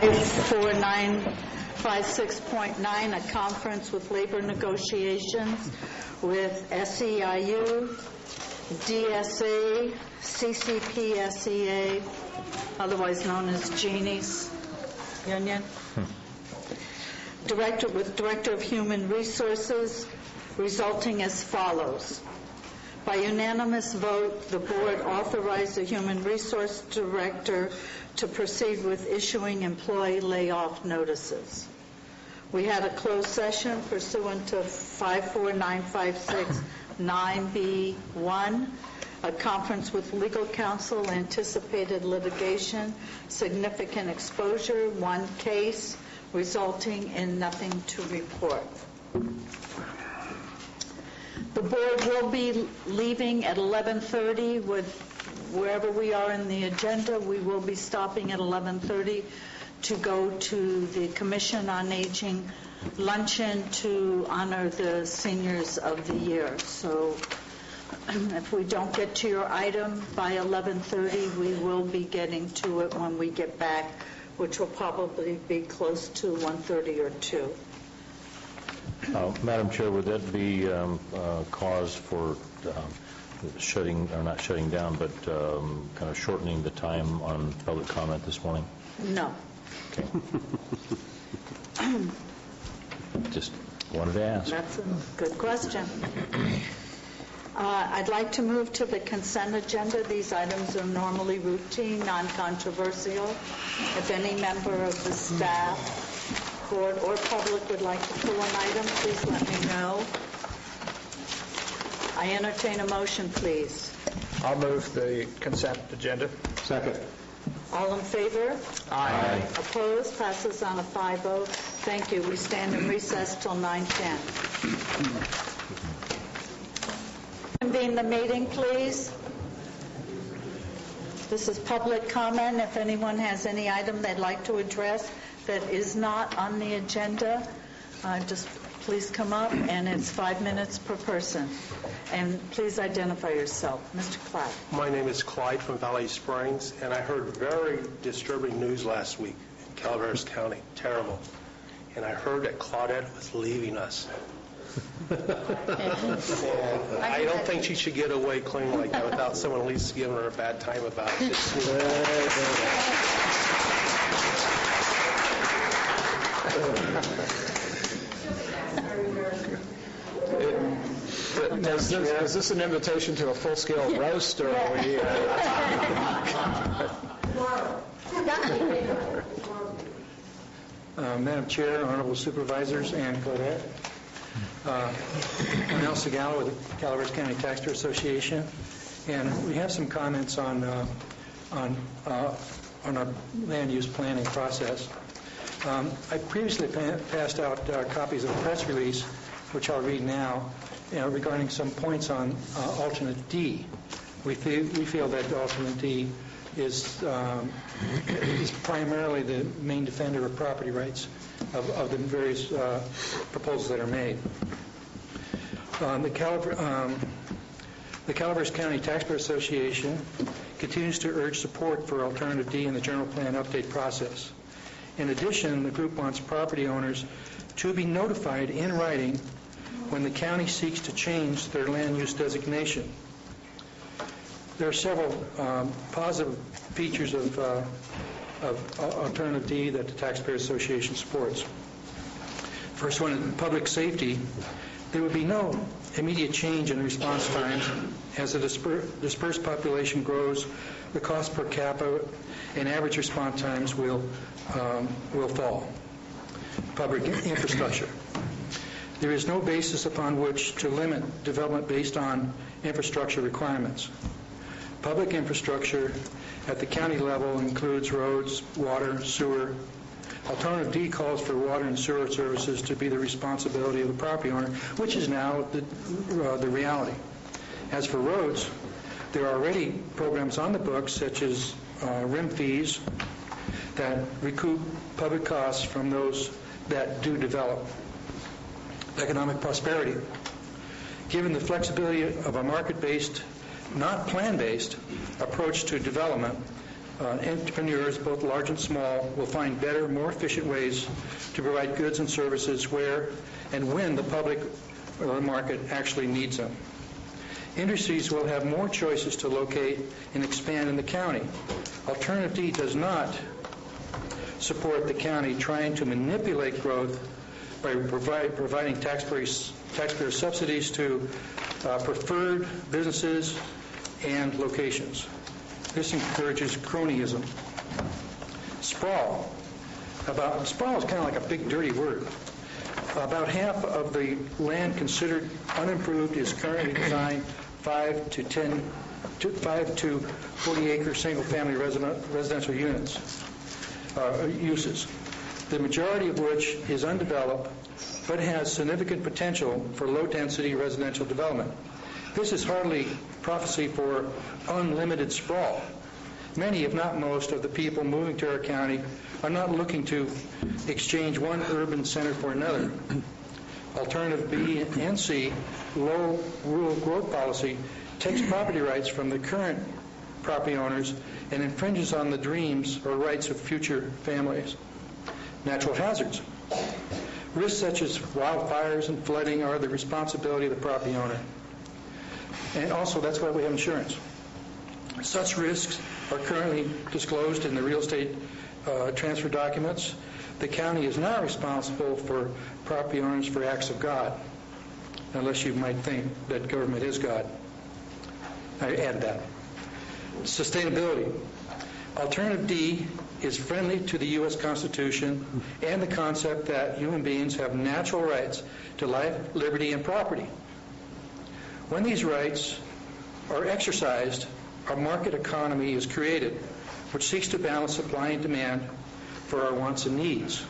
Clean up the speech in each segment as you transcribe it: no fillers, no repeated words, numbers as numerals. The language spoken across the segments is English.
bos525101, a conference with labor negotiations with SEIU, DSA, CCPSEA, otherwise known as Jeannie's Union, Director of Human Resources, resulting as follows. By unanimous vote, the board authorized the Human Resource Director to proceed with issuing employee layoff notices. We had a closed session pursuant to 54956-9B1, a conference with legal counsel, anticipated litigation, significant exposure, one case, resulting in nothing to report. The board will be leaving at 11:30 with wherever we are in the agenda. We will be stopping at 11:30 to go to the Commission on Aging luncheon to honor the seniors of the year. So if we don't get to your item by 11:30, we will be getting to it when we get back, which will probably be close to 1:30 or 2. Madam Chair, would that be cause for not shutting down, but kind of shortening the time on public comment this morning? No. Okay. Just wanted to ask. That's a good question. I'd like to move to the consent agenda. These items are normally routine, non-controversial. If any member of the staff, board, or public would like to pull an item, please let me know. I entertain a motion, please. I'll move the consent agenda. Second. All in favor? Aye. Opposed? Passes on a 5-0. Thank you. We stand in recess till 9:10. Convene the meeting, please. This is public comment. If anyone has any item they'd like to address that is not on the agenda, just please come up, and it's 5 minutes per person. And please identify yourself. Mr. Clyde. My name is Clyde from Valley Springs, and I heard very disturbing news last week in Calaveras County. Terrible. And I heard that Claudette was leaving us. And I don't think she should get away clean like that without someone at least giving her a bad time about it. Is this an invitation to a full-scale roast, or are we... Madam Chair, Honorable Supervisors, and Claudette. I'm Al Segala with the Calaveras County Taxpayer Association, and we have some comments on our land use planning process. I previously passed out copies of a press release, which I'll read now, regarding some points on alternate D. We feel that alternate D is primarily the main defender of property rights of the various proposals that are made. The Calaveras County Taxpayer Association continues to urge support for alternative D in the general plan update process. In addition, the group wants property owners to be notified in writing when the county seeks to change their land use designation. There are several positive features of alternative D that the Taxpayer Association supports. First one is public safety. There would be no immediate change in response times. As the dispersed population grows, the cost per capita and average response times will fall. Public infrastructure. There is no basis upon which to limit development based on infrastructure requirements. Public infrastructure at the county level includes roads, water, sewer. Alternative D calls for water and sewer services to be the responsibility of the property owner, which is now the reality. As for roads, there are already programs on the books, such as RIM fees, that recoup public costs from those that do develop. Economic prosperity. Given the flexibility of a market-based, not plan-based approach to development, Entrepreneurs, both large and small, will find better, more efficient ways to provide goods and services where and when the public or the market actually needs them. Industries will have more choices to locate and expand in the county. Alternative D does not support the county trying to manipulate growth by providing taxpayer subsidies to preferred businesses and locations. This encourages cronyism. Sprawl. Sprawl is kind of like a big, dirty word. About half of the land considered unimproved is currently designed 5 to 40-acre single-family residential uses, the majority of which is undeveloped but has significant potential for low-density residential development. This is hardly prophecy for unlimited sprawl. Many, if not most, of the people moving to our county are not looking to exchange one urban center for another. Alternative B and C, low rural growth policy, takes property rights from the current property owners and infringes on the dreams or rights of future families. Natural hazards. Risks such as wildfires and flooding are the responsibility of the property owner. And also, that's why we have insurance. Such risks are currently disclosed in the real estate transfer documents. The county is not responsible for property owners for acts of God, unless you might think that government is God. I add that. Sustainability. Alternative D is friendly to the U.S. Constitution and the concept that human beings have natural rights to life, liberty, and property. When these rights are exercised, our market economy is created, which seeks to balance supply and demand for our wants and needs.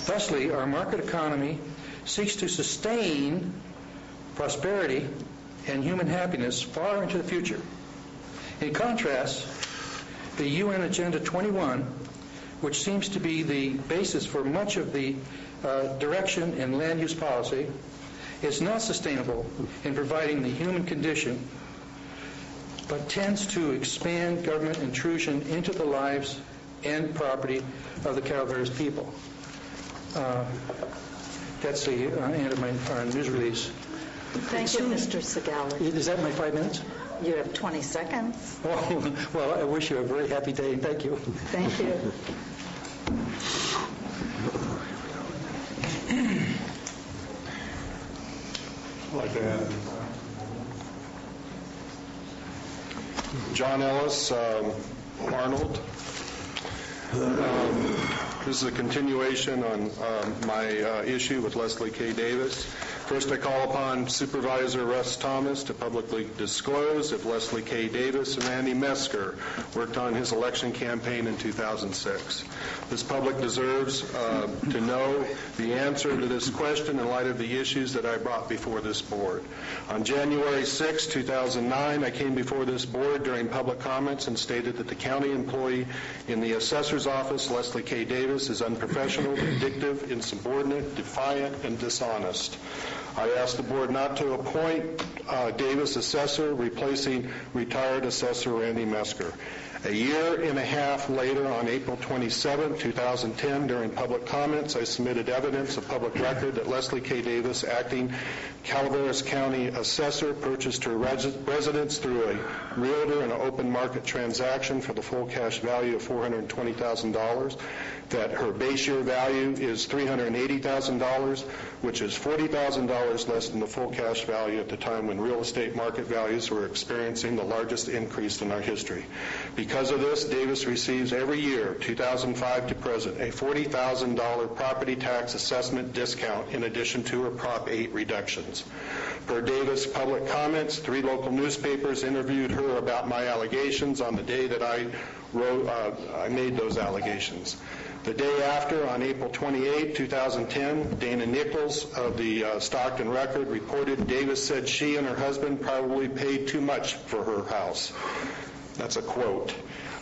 Thusly, our market economy seeks to sustain prosperity and human happiness far into the future. In contrast, the UN Agenda 21, which seems to be the basis for much of the direction in land use policy, is not sustainable in providing the human condition, but tends to expand government intrusion into the lives and property of the Calaveras people. That's the end of our news release. Thank you, Mr. Segali. Is that my 5 minutes? You have 20 seconds. Oh, well, I wish you a very happy day. Thank you. Thank you. I'd like to add John Ellis, Arnold. This is a continuation on my issue with Leslie K. Davis. First, I call upon Supervisor Russ Thomas to publicly disclose if Leslie K. Davis and Randy Mesker worked on his election campaign in 2006. This public deserves to know the answer to this question in light of the issues that I brought before this board. On January 6, 2009, I came before this board during public comments and stated that the county employee in the assessor's office, Leslie K. Davis, is unprofessional, vindictive, insubordinate, defiant, and dishonest. I asked the board not to appoint Davis assessor, replacing retired assessor Randy Mesker. A year and a half later, on April 27, 2010, during public comments, I submitted evidence of public record that Leslie K. Davis, acting Calaveras County assessor, purchased her residence through a realtor in an open market transaction for the full cash value of $420,000, that her base year value is $380,000, which is $40,000 less than the full cash value at the time when real estate market values were experiencing the largest increase in our history. Because of this, Davis receives every year, 2005 to present, a $40,000 property tax assessment discount in addition to her Prop 8 reductions. Per Davis' public comments, 3 local newspapers interviewed her about my allegations on the day that I made those allegations. The day after, on April 28, 2010, Dana Nichols of the Stockton Record reported Davis said she and her husband probably paid too much for her house. That's a quote.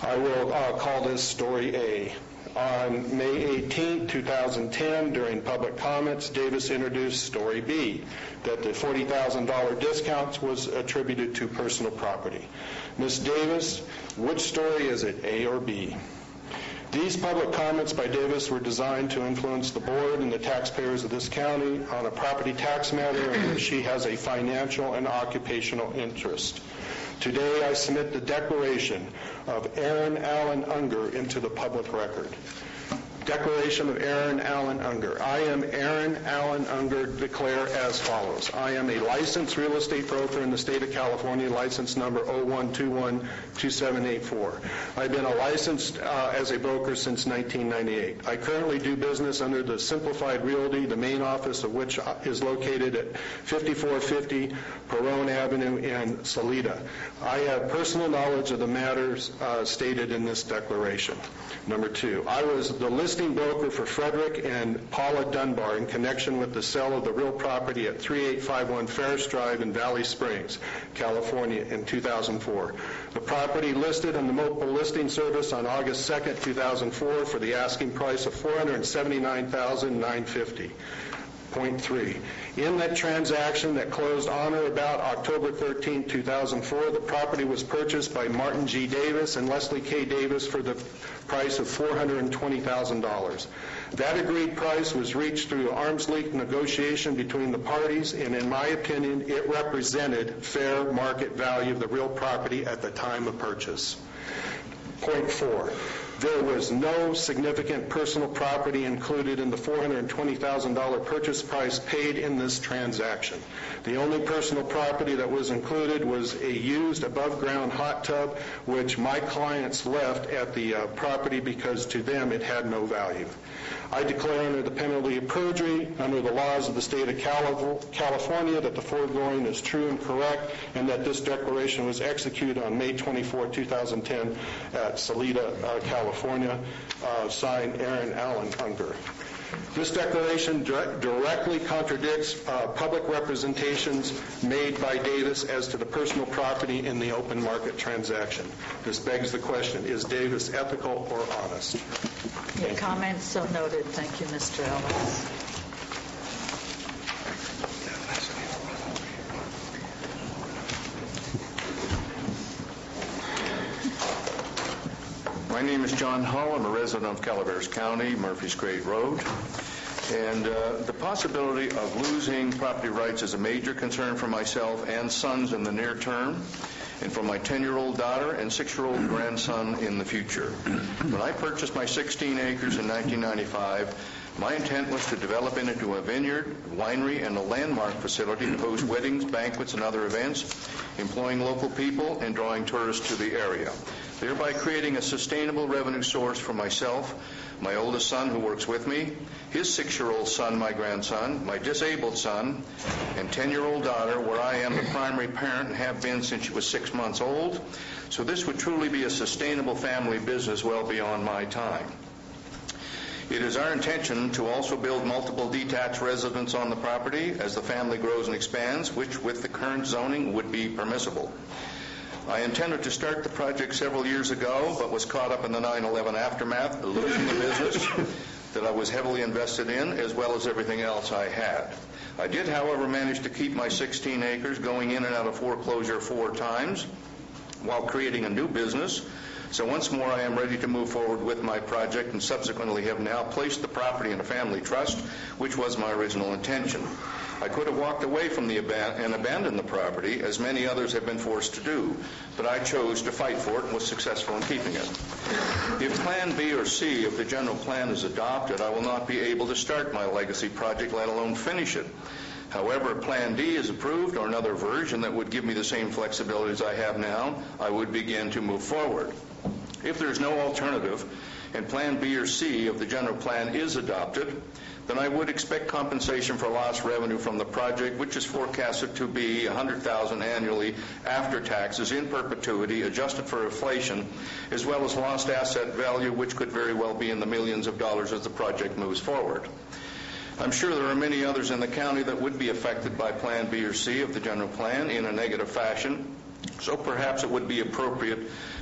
I will call this story A. On May 18, 2010, during public comments, Davis introduced Story B, that the $40,000 discount was attributed to personal property. Ms. Davis, which story is it, A or B? These public comments by Davis were designed to influence the board and the taxpayers of this county on a property tax matter in which she has a financial and occupational interest. Today, I submit the declaration of Aaron Allen Unger into the public record. Declaration of Aaron Allen Unger. I am Aaron Allen Unger, declare as follows. I am a licensed real estate broker in the state of California, license number 01212784. I've been licensed as a broker since 1998. I currently do business under the Simplified Realty, the main office of which is located at 5450 Perone Avenue in Salida. I have personal knowledge of the matters stated in this declaration. Number 2, I was the listing broker for Frederick and Paula Dunbar in connection with the sale of the real property at 3851 Ferris Drive in Valley Springs, California in 2004. The property listed on the mobile listing service on August 2nd, 2004 for the asking price of $479,950. Point 3. In that transaction that closed on or about October 13, 2004, the property was purchased by Martin G. Davis and Leslie K. Davis for the price of $420,000. That agreed price was reached through arm's length negotiation between the parties, and in my opinion, it represented fair market value of the real property at the time of purchase. Point 4. There was no significant personal property included in the $420,000 purchase price paid in this transaction. The only personal property that was included was a used above-ground hot tub, which my clients left at the property because to them it had no value. I declare under the penalty of perjury, under the laws of the state of California, that the foregoing is true and correct, and that this declaration was executed on May 24, 2010 at Salida, California, signed Aaron Allen Unger. This declaration directly contradicts public representations made by Davis as to the personal property in the open market transaction. This begs the question, is Davis ethical or honest? Your comments so noted. Thank you, Mr. Ellis. My name is John Hull. I'm a resident of Calaveras County, Murphy's Grade Road. And the possibility of losing property rights is a major concern for myself and sons in the near term, and for my 10-year-old daughter and 6-year-old grandson in the future. When I purchased my 16 acres in 1995, my intent was to develop it into a vineyard, winery, and a landmark facility to host weddings, banquets, and other events, employing local people and drawing tourists to the area, thereby creating a sustainable revenue source for myself, my oldest son who works with me, his 6-year-old son, my grandson, my disabled son, and 10-year-old daughter, where I am the primary parent and have been since she was 6 months old. So this would truly be a sustainable family business well beyond my time. It is our intention to also build multiple detached residences on the property as the family grows and expands, which with the current zoning would be permissible. I intended to start the project several years ago, but was caught up in the 9/11 aftermath, losing the business that I was heavily invested in, as well as everything else I had. I did, however, manage to keep my 16 acres, going in and out of foreclosure 4 times, while creating a new business. So once more, I am ready to move forward with my project, and subsequently have now placed the property in a family trust, which was my original intention. I could have walked away from and abandoned the property, as many others have been forced to do, but I chose to fight for it and was successful in keeping it. If Plan B or C of the general plan is adopted, I will not be able to start my legacy project, let alone finish it. However, if Plan D is approved, or another version that would give me the same flexibility as I have now, I would begin to move forward. If there is no alternative, and Plan B or C of the general plan is adopted, then I would expect compensation for lost revenue from the project, which is forecasted to be $100,000 annually after taxes in perpetuity, adjusted for inflation, as well as lost asset value, which could very well be in the millions of dollars as the project moves forward. I'm sure there are many others in the county that would be affected by Plan B or C of the general plan in a negative fashion, So perhaps it would be appropriate,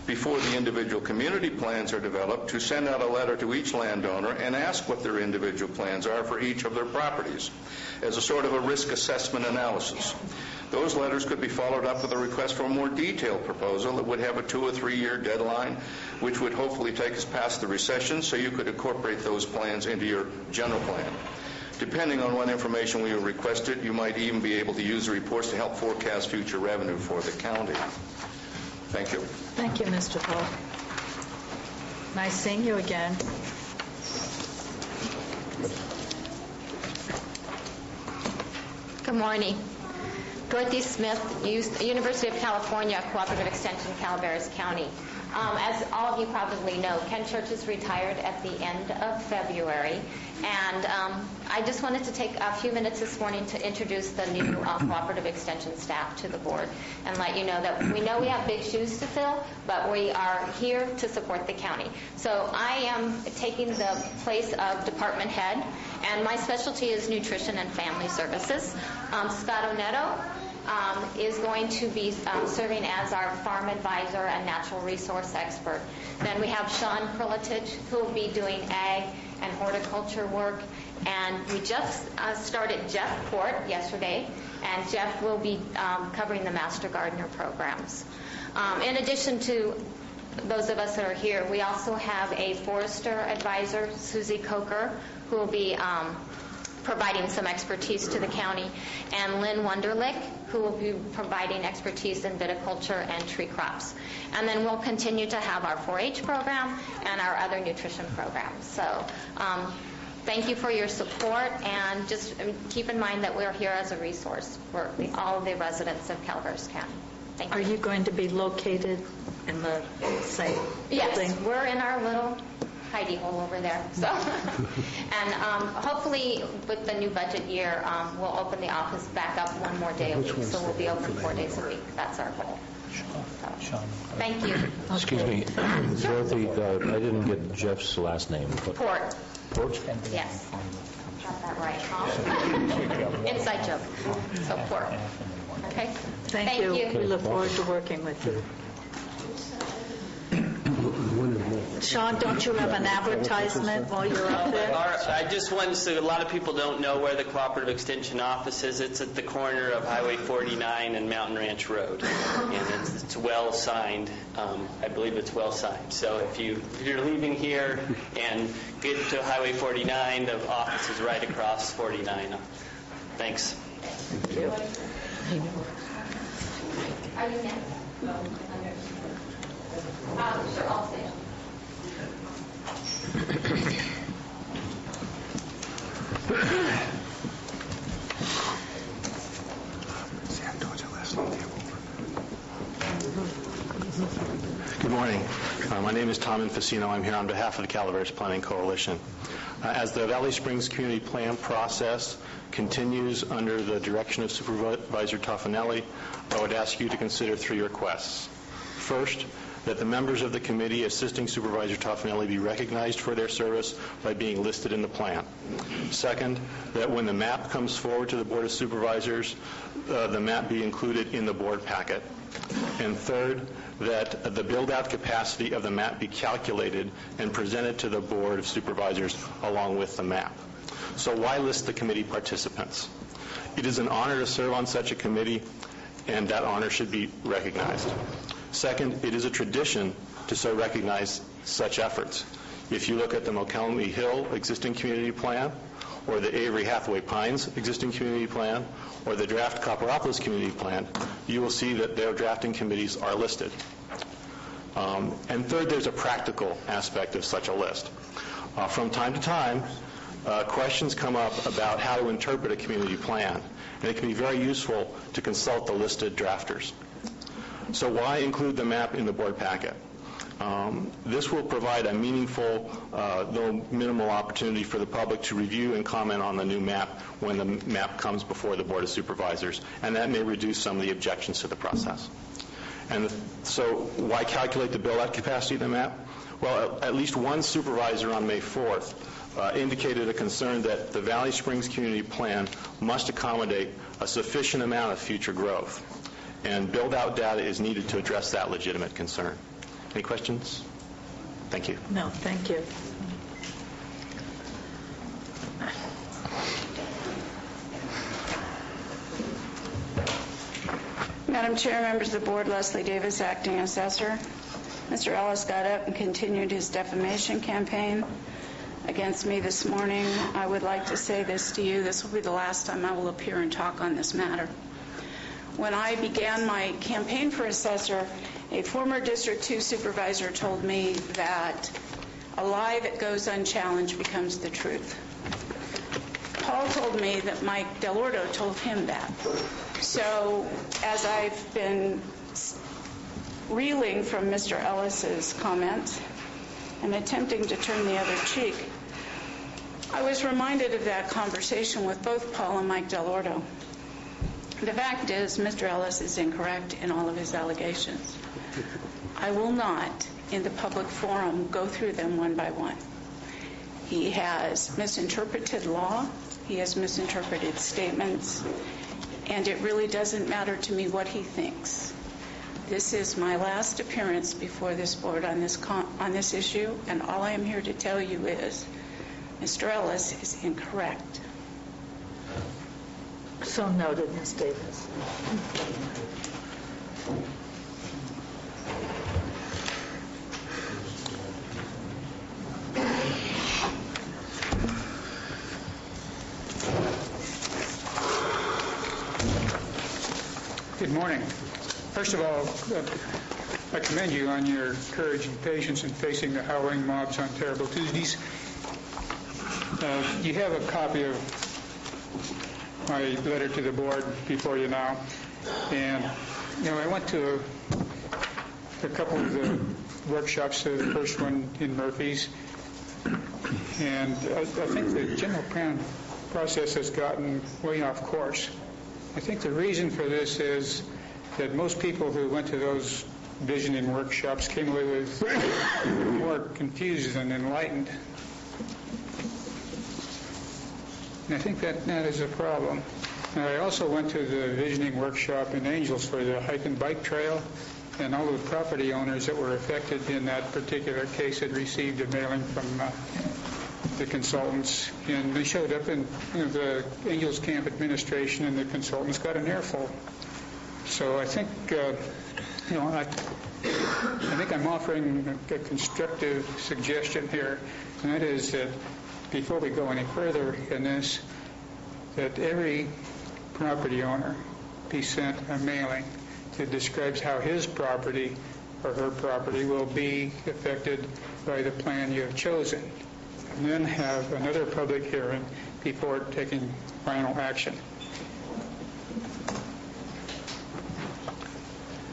before the individual community plans are developed, to send out a letter to each landowner and ask what their individual plans are for each of their properties, as a sort of a risk assessment analysis. Those letters could be followed up with a request for a more detailed proposal that would have a 2 or 3 year deadline, which would hopefully take us past the recession, so you could incorporate those plans into your general plan. Depending on what information we requested, you might even be able to use the reports to help forecast future revenue for the county. Thank you. Thank you, Mr. Paul. Nice seeing you again. Good morning. Dorothy Smith, University of California Cooperative Extension, Calaveras County. As all of you probably know, Ken Churches retired at the end of February, and I just wanted to take a few minutes this morning to introduce the new Cooperative Extension staff to the board and let you know that we have big shoes to fill, but we are here to support the county. So I am taking the place of department head, and my specialty is nutrition and family services. Scott Oneto is going to be serving as our farm advisor and natural resource expert. Then we have Sean Krulitich, who will be doing ag and horticulture work. And we just started Jeff Port yesterday, and Jeff will be covering the Master Gardener programs. In addition to those of us that are here, we also have a forester advisor, Susie Coker, who will be providing some expertise to the county, and Lynn Wunderlich, who will be providing expertise in viticulture and tree crops. And then we'll continue to have our 4-H program and our other nutrition programs. So thank you for your support, and just keep in mind that we're here as a resource for all of the residents of Calaveras County. Thank you. Are you going to be located in the same building? Yes, we're in our little hidey hole over there. So, and hopefully with the new budget year, we'll open the office back up one more day a week. So we'll be open 4 days a week. That's our goal. So, thank you. Excuse me, Dorothy, I didn't get Jeff's last name. Port. Port? Yes. Got that right, huh? Inside joke. So Port. Okay. Thank you. We look forward to working with you. Sean, don't you have an advertisement while you're up there? I just wanted to, a lot of people don't know where the Cooperative Extension office is. It's at the corner of Highway 49 and Mountain Ranch Road. And it's well signed. I believe it's well signed. So if you're leaving here and get to Highway 49, the office is right across 49. Thanks. Thank you. Are you next? Sure, I'll stay. Good morning. My name is Tom Infacino. I'm here on behalf of the Calaveras Planning Coalition. As the Valley Springs Community Plan process continues under the direction of Supervisor Toffanelli, I would ask you to consider 3 requests. First, that the members of the committee assisting Supervisor Toffanelli be recognized for their service by being listed in the plan. Second, that when the map comes forward to the Board of Supervisors, the map be included in the board packet. And third, that the build-out capacity of the map be calculated and presented to the Board of Supervisors along with the map. So why list the committee participants? It is an honor to serve on such a committee, and that honor should be recognized. Second, it is a tradition to so recognize such efforts. If you look at the McElmy Hill existing community plan, or the Avery Hathaway Pines existing community plan, or the draft Copperopolis community plan, you will see that their drafting committees are listed. And third, there's a practical aspect of such a list. From time to time, questions come up about how to interpret a community plan, and it can be very useful to consult the listed drafters. So why include the map in the board packet? This will provide a meaningful, though minimal opportunity for the public to review and comment on the new map when the map comes before the Board of Supervisors, and that may reduce some of the objections to the process. And so why calculate the build-out capacity of the map? Well, at least one supervisor on May 4th indicated a concern that the Valley Springs Community Plan must accommodate a sufficient amount of future growth. and build-out data is needed to address that legitimate concern. Any questions? Thank you. No, thank you. Madam Chair, members of the board, Leslie Davis, acting assessor. Mr. Ellis got up and continued his defamation campaign against me this morning. I would like to say this to you. This will be the last time I will appear and talk on this matter. When I began my campaign for assessor, a former District 2 supervisor told me that a lie that goes unchallenged becomes the truth. Paul told me that Mike Delorto told him that. So as I've been reeling from Mr. Ellis's comments and attempting to turn the other cheek, I was reminded of that conversation with both Paul and Mike Delorto. The fact is, Mr. Ellis is incorrect in all of his allegations. I will not, in the public forum, go through them one by one. He has misinterpreted law, he has misinterpreted statements, and it really doesn't matter to me what he thinks. This is my last appearance before this board on this issue, and all I am here to tell you is Mr. Ellis is incorrect. So noted, Ms. Davis. Good morning. First of all, I commend you on your courage and patience in facing the howling mobs on terrible Tuesdays. You have a copy of my letter to the board before you now. And, I went to a couple of the workshops, the first one in Murphy's, and I think the general plan process has gotten way off course. I think the reason for this is that most people who went to those visioning workshops came away with more confused than enlightened. And I think that is a problem. Now, I also went to the visioning workshop in Angels for the hike and bike trail, and all of the property owners that were affected in that particular case had received a mailing from the consultants, and they showed up, and the Angels Camp administration and the consultants got an earful. So I think, I think I'm offering a constructive suggestion here, and that is that before we go any further in this, that every property owner be sent a mailing that describes how his property or her property will be affected by the plan you have chosen, and then have another public hearing before taking final action.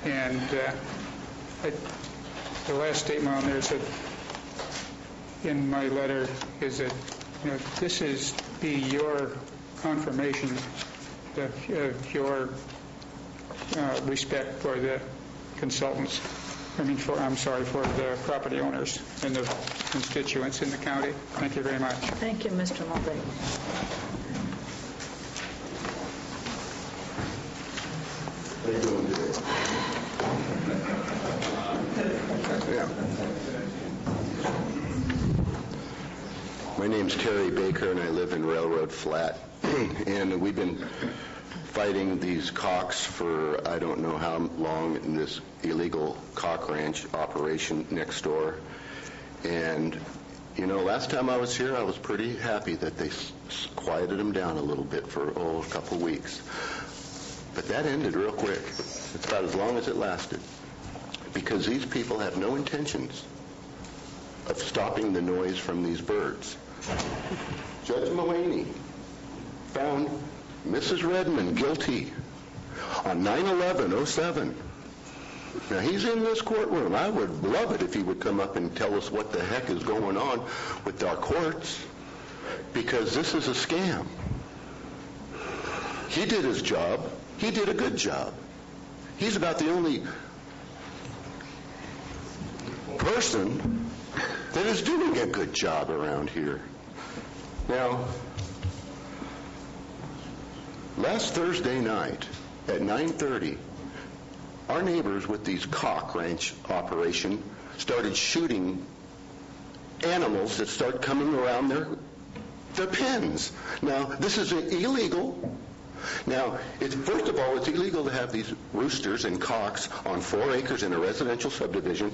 And the last statement on there said, in my letter, is that this is be your confirmation of your respect for the consultants. For the property owners and the constituents in the county. Thank you very much. Thank you, Mr. Mulvey. My name's Terry Baker, and I live in Railroad Flat. And we've been fighting these cocks for I don't know how long in this illegal cock ranch operation next door. And, last time I was here, I was pretty happy that they quieted them down a little bit for, a couple weeks. But that ended real quick. It's about as long as it lasted. Because these people have no intentions of stopping the noise from these birds. Judge Mulvaney found Mrs. Redmond guilty on 9/11/07. Now, he's in this courtroom. I would love it if he would come up and tell us what the heck is going on with our courts, because this is a scam. He did his job. He did a good job. He's about the only person that is doing a good job around here. Now, last Thursday night at 9:30, our neighbors with these cock ranch operation started shooting animals that start coming around their pens. Now, this is illegal. Now, first of all, it's illegal to have these roosters and cocks on 4 acres in a residential subdivision,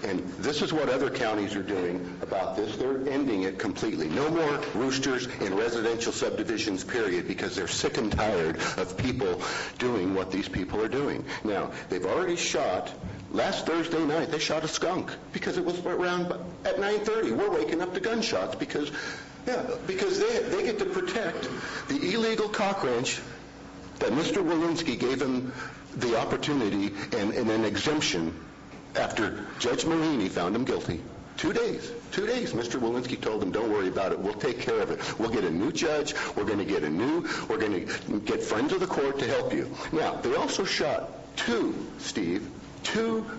and this is what other counties are doing about this. They're ending it completely. No more roosters in residential subdivisions, period, because they're sick and tired of people doing what these people are doing. Now, they've already shot, last Thursday night, they shot a skunk because it was around at 9:30. We're waking up to gunshots because they get to protect the illegal cock ranch that Mr. Walensky gave them the opportunity and an exemption after Judge Marini found him guilty. 2 days. 2 days. Mr. Walensky told them, don't worry about it. We'll take care of it. We'll get a new judge. We're going to get friends of the court to help you. Now, they also shot 2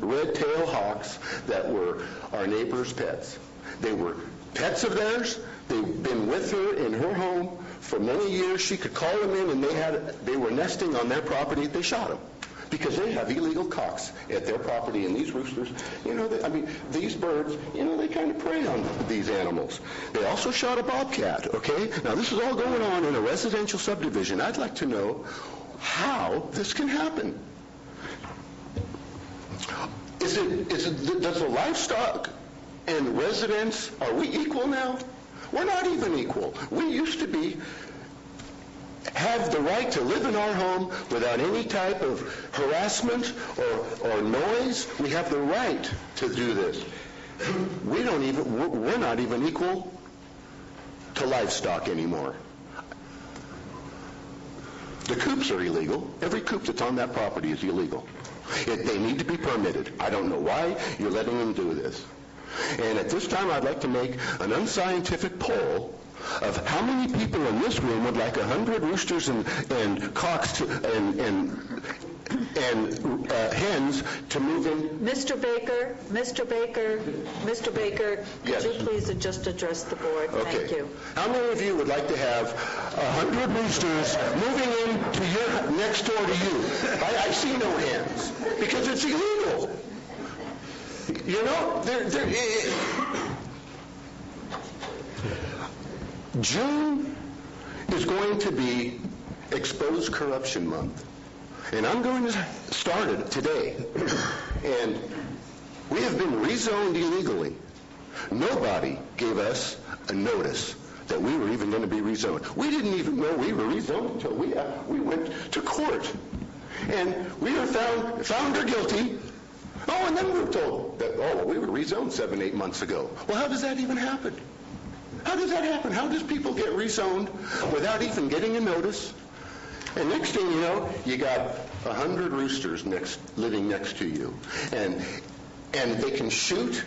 red-tailed hawks that were our neighbor's pets. They were pets of theirs. They've been with her in her home for many years. She could call them in, and they were nesting on their property. They shot them because they have illegal cocks at their property, and these roosters, these birds, they kind of prey on these animals. They also shot a bobcat, okay? Now, this is all going on in a residential subdivision. I'd like to know how this can happen. Does the livestock and residents, are we equal now? We're not even equal. We used to have the right to live in our home without any type of harassment or noise. We have the right to do this. We're not even equal to livestock anymore. The coops are illegal. Every coop that's on that property is illegal. They need to be permitted. I don't know why you're letting them do this. And at this time, I'd like to make an unscientific poll of how many people in this room would like 100 roosters and cocks and hens to move in. Mr. Baker, Yes. could you please just address the board? Okay. Thank you. How many of you would like to have 100 roosters moving in to your next door to you? I see no hands because it's illegal. June is going to be Exposed Corruption Month. And I'm going to start it today. And we have been rezoned illegally. Nobody gave us a notice that we were even going to be rezoned. We didn't even know we were rezoned until we went to court. And we were found guilty. Oh, and then we were told that, we were rezoned 7-8 months ago. Well, how does that even happen? How does that happen? How does people get rezoned without even getting a notice? And next thing you know, you got 100 roosters living next to you. And they can shoot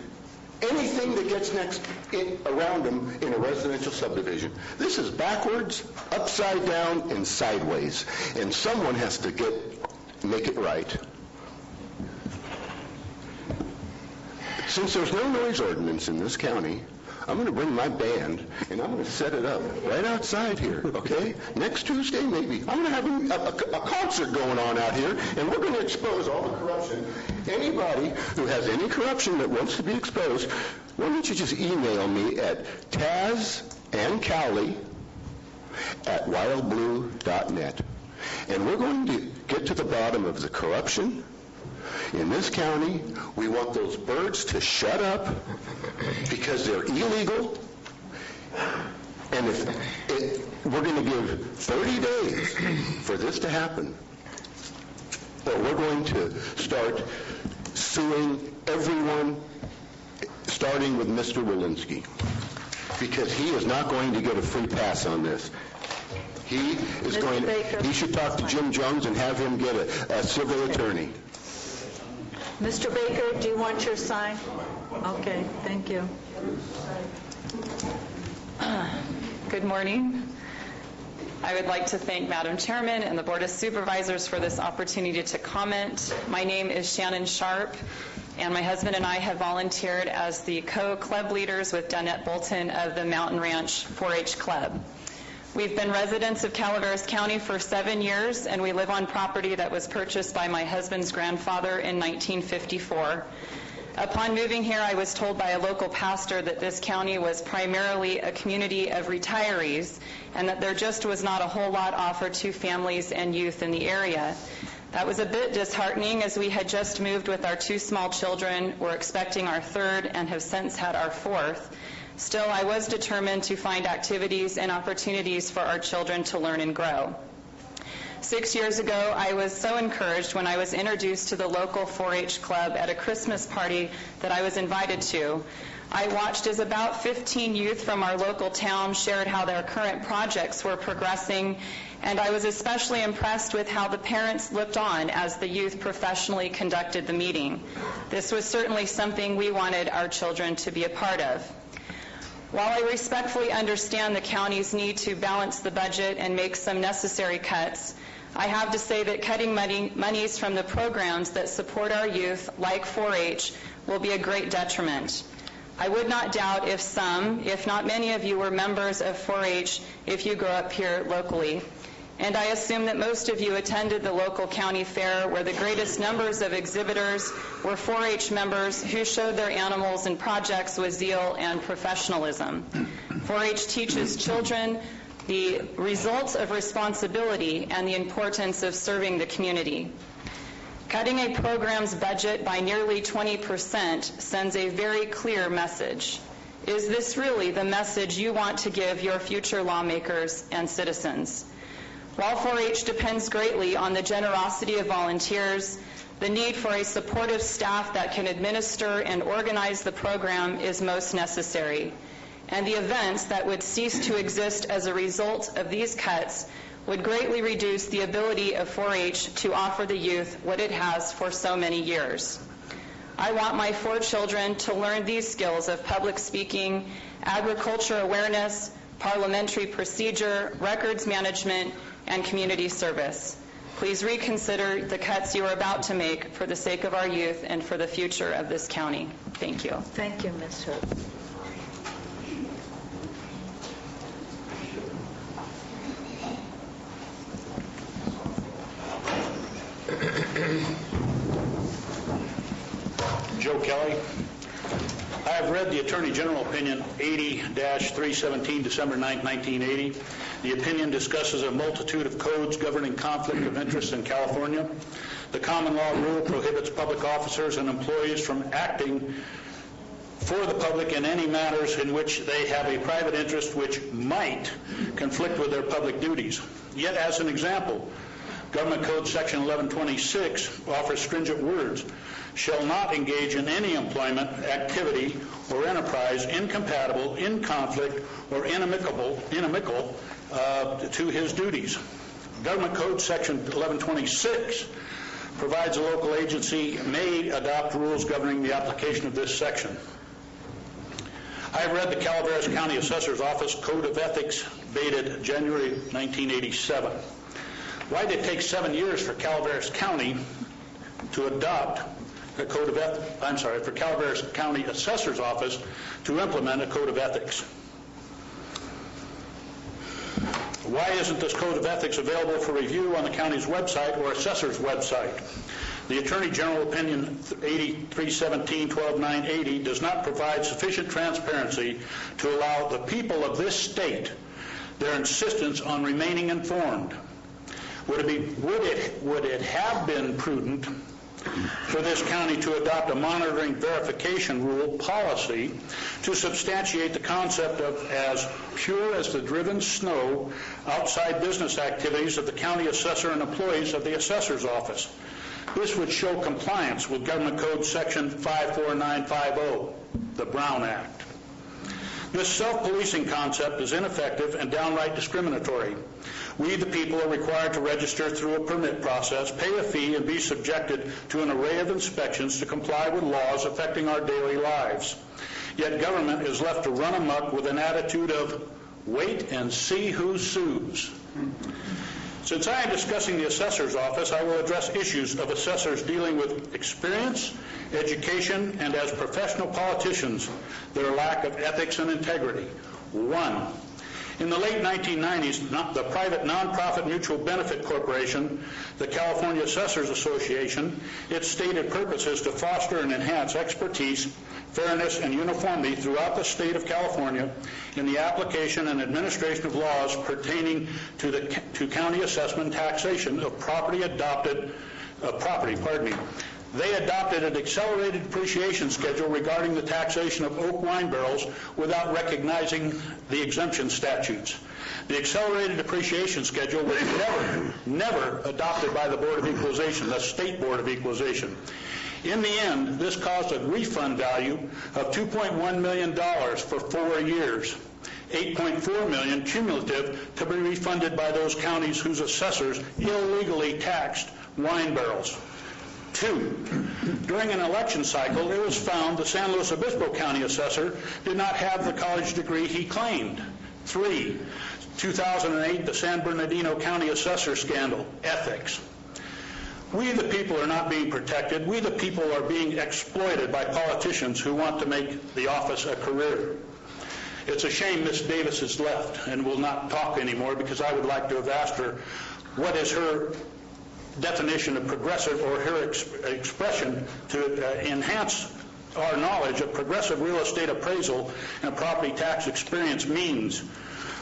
anything that gets around them in a residential subdivision. This is backwards, upside down, and sideways. And someone has to make it right. Since there's no noise ordinance in this county, I'm going to bring my band, and I'm going to set it up right outside here, okay? Next Tuesday, maybe. I'm going to have a concert going on out here, and we're going to expose all the corruption. Anybody who has any corruption that wants to be exposed, why don't you just email me at tazandcowley@wildblue.net. And we're going to get to the bottom of the corruption in this county. We want those birds to shut up because they're illegal. And we're going to give 30 days for this to happen, or we're going to start suing everyone, starting with Mr. Walensky, because he is not going to get a free pass on this. He should talk to Jim Jones and have him get a civil attorney. Mr. Baker, do you want your sign? Okay, thank you. Good morning. I would like to thank Madam Chairman and the Board of Supervisors for this opportunity to comment. My name is Shannon Sharp, and my husband and I have volunteered as the co-club leaders with Danette Bolton of the Mountain Ranch 4-H Club. We've been residents of Calaveras County for 7 years, and we live on property that was purchased by my husband's grandfather in 1954. Upon moving here, I was told by a local pastor that this county was primarily a community of retirees and that there just was not a whole lot offered to families and youth in the area. That was a bit disheartening, as we had just moved with our 2 small children, were expecting our 3rd, and have since had our 4th. Still, I was determined to find activities and opportunities for our children to learn and grow. 6 years ago, I was so encouraged when I was introduced to the local 4-H club at a Christmas party that I was invited to. I watched as about 15 youth from our local town shared how their current projects were progressing, and I was especially impressed with how the parents looked on as the youth professionally conducted the meeting. This was certainly something we wanted our children to be a part of. While I respectfully understand the county's need to balance the budget and make some necessary cuts, I have to say that cutting monies from the programs that support our youth, like 4-H, will be a great detriment. I would not doubt if some, if not many of you were members of 4-H if you grew up here locally. And I assume that most of you attended the local county fair, where the greatest numbers of exhibitors were 4-H members who showed their animals and projects with zeal and professionalism. 4-H teaches children the results of responsibility and the importance of serving the community. Cutting a program's budget by nearly 20% sends a very clear message. Is this really the message you want to give your future lawmakers and citizens? While 4-H depends greatly on the generosity of volunteers, the need for a supportive staff that can administer and organize the program is most necessary. And the events that would cease to exist as a result of these cuts would greatly reduce the ability of 4-H to offer the youth what it has for so many years. I want my 4 children to learn these skills of public speaking, agriculture awareness, parliamentary procedure, records management, and community service. Please reconsider the cuts you are about to make for the sake of our youth and for the future of this county. Thank you. Thank you, Ms. Hood. Joe Kelly. I have read the Attorney General Opinion 80-317, December 9, 1980. The opinion discusses a multitude of codes governing conflict of interest in California. The common law rule prohibits public officers and employees from acting for the public in any matters in which they have a private interest which might conflict with their public duties. Yet, as an example, Government Code Section 1126 offers stringent words: shall not engage in any employment, activity, or enterprise incompatible, in conflict, or inimical to his duties. Government Code Section 1126 provides a local agency may adopt rules governing the application of this section. I have read the Calaveras County Assessor's Office Code of Ethics, dated January 1987. Why did it take 7 years for Calaveras County to adopt a code of ethics? For Calaveras County Assessor's Office to implement a code of ethics? Why isn't this code of ethics available for review on the county's website or assessor's website? The Attorney General Opinion 83-317-12-980 does not provide sufficient transparency to allow the people of this state their insistence on remaining informed. Would it have been prudent for this county to adopt a monitoring verification rule policy to substantiate the concept of as pure as the driven snow outside business activities of the county assessor and employees of the assessor's office? This would show compliance with Government Code Section 54950, the Brown Act. This self-policing concept is ineffective and downright discriminatory. We, the people, are required to register through a permit process, pay a fee, and be subjected to an array of inspections to comply with laws affecting our daily lives. Yet government is left to run amok with an attitude of wait and see who sues. Since I am discussing the assessor's office, I will address issues of assessors dealing with experience, education, and as professional politicians, their lack of ethics and integrity. 1, In the late 1990s, the private nonprofit mutual benefit corporation, the California Assessors Association, its stated purpose is to foster and enhance expertise, fairness, and uniformity throughout the state of California in the application and administration of laws pertaining to county assessment and taxation of property. They adopted an accelerated depreciation schedule regarding the taxation of oak wine barrels without recognizing the exemption statutes. The accelerated depreciation schedule was never adopted by the Board of Equalization, the State Board of Equalization. In the end, this caused a refund value of $2.1 million for 4 years. $8.4 million cumulative to be refunded by those counties whose assessors illegally taxed wine barrels. 2, during an election cycle, it was found the San Luis Obispo County assessor did not have the college degree he claimed. 3, 2008, the San Bernardino County assessor scandal, ethics. We the people are not being protected. We the people are being exploited by politicians who want to make the office a career. It's a shame Ms. Davis has left and will not talk anymore, because I would like to have asked her what is her definition of progressive, or her expression to enhance our knowledge of progressive real estate appraisal and property tax experience means.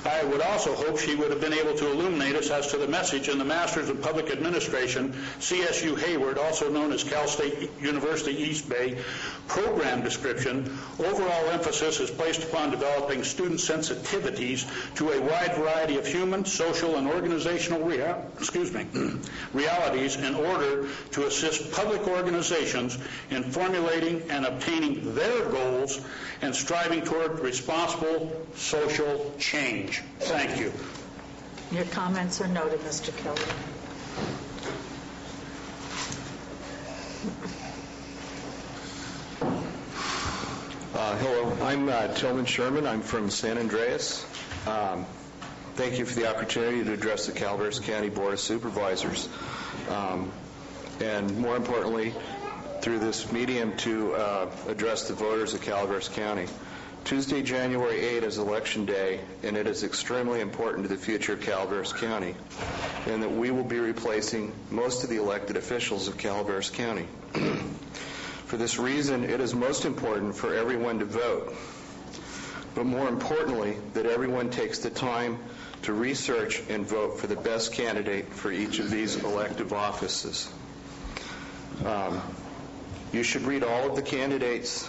I would also hope she would have been able to illuminate us as to the message in the Masters of Public Administration, CSU Hayward, also known as Cal State University East Bay, program description. Overall emphasis is placed upon developing student sensitivities to a wide variety of human, social, and organizational realities in order to assist public organizations in formulating and obtaining their goals and striving toward responsible social change. Thank you. Your comments are noted, Mr. Kelly. Hello, I'm Tillman Sherman. I'm from San Andreas. Thank you for the opportunity to address the Calaveras County Board of Supervisors. And more importantly, through this medium, to address the voters of Calaveras County. Tuesday, January 8 is Election Day, and it is extremely important to the future of Calaveras County, and that we will be replacing most of the elected officials of Calaveras County. For this reason, it is most important for everyone to vote, but more importantly, that everyone takes the time to research and vote for the best candidate for each of these elective offices. You should read all of the candidates'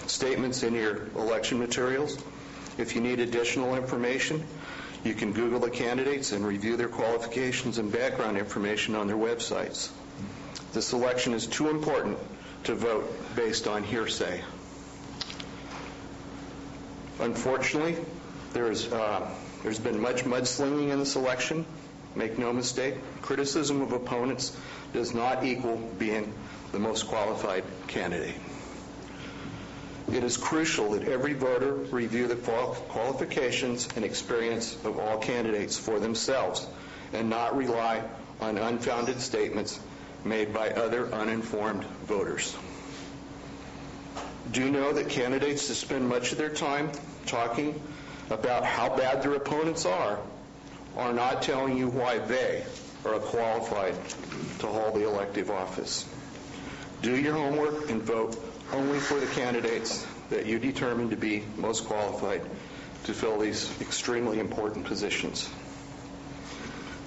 statements in your election materials. If you need additional information, you can Google the candidates and review their qualifications and background information on their websites. This election is too important to vote based on hearsay. Unfortunately, there's been much mudslinging in this election. Make no mistake, criticism of opponents does not equal being the most qualified candidate. It is crucial that every voter review the qualifications and experience of all candidates for themselves and not rely on unfounded statements made by other uninformed voters. Do know that candidates that spend much of their time talking about how bad their opponents are not telling you why they are qualified to hold the elective office. Do your homework and vote only for the candidates that you determine to be most qualified to fill these extremely important positions.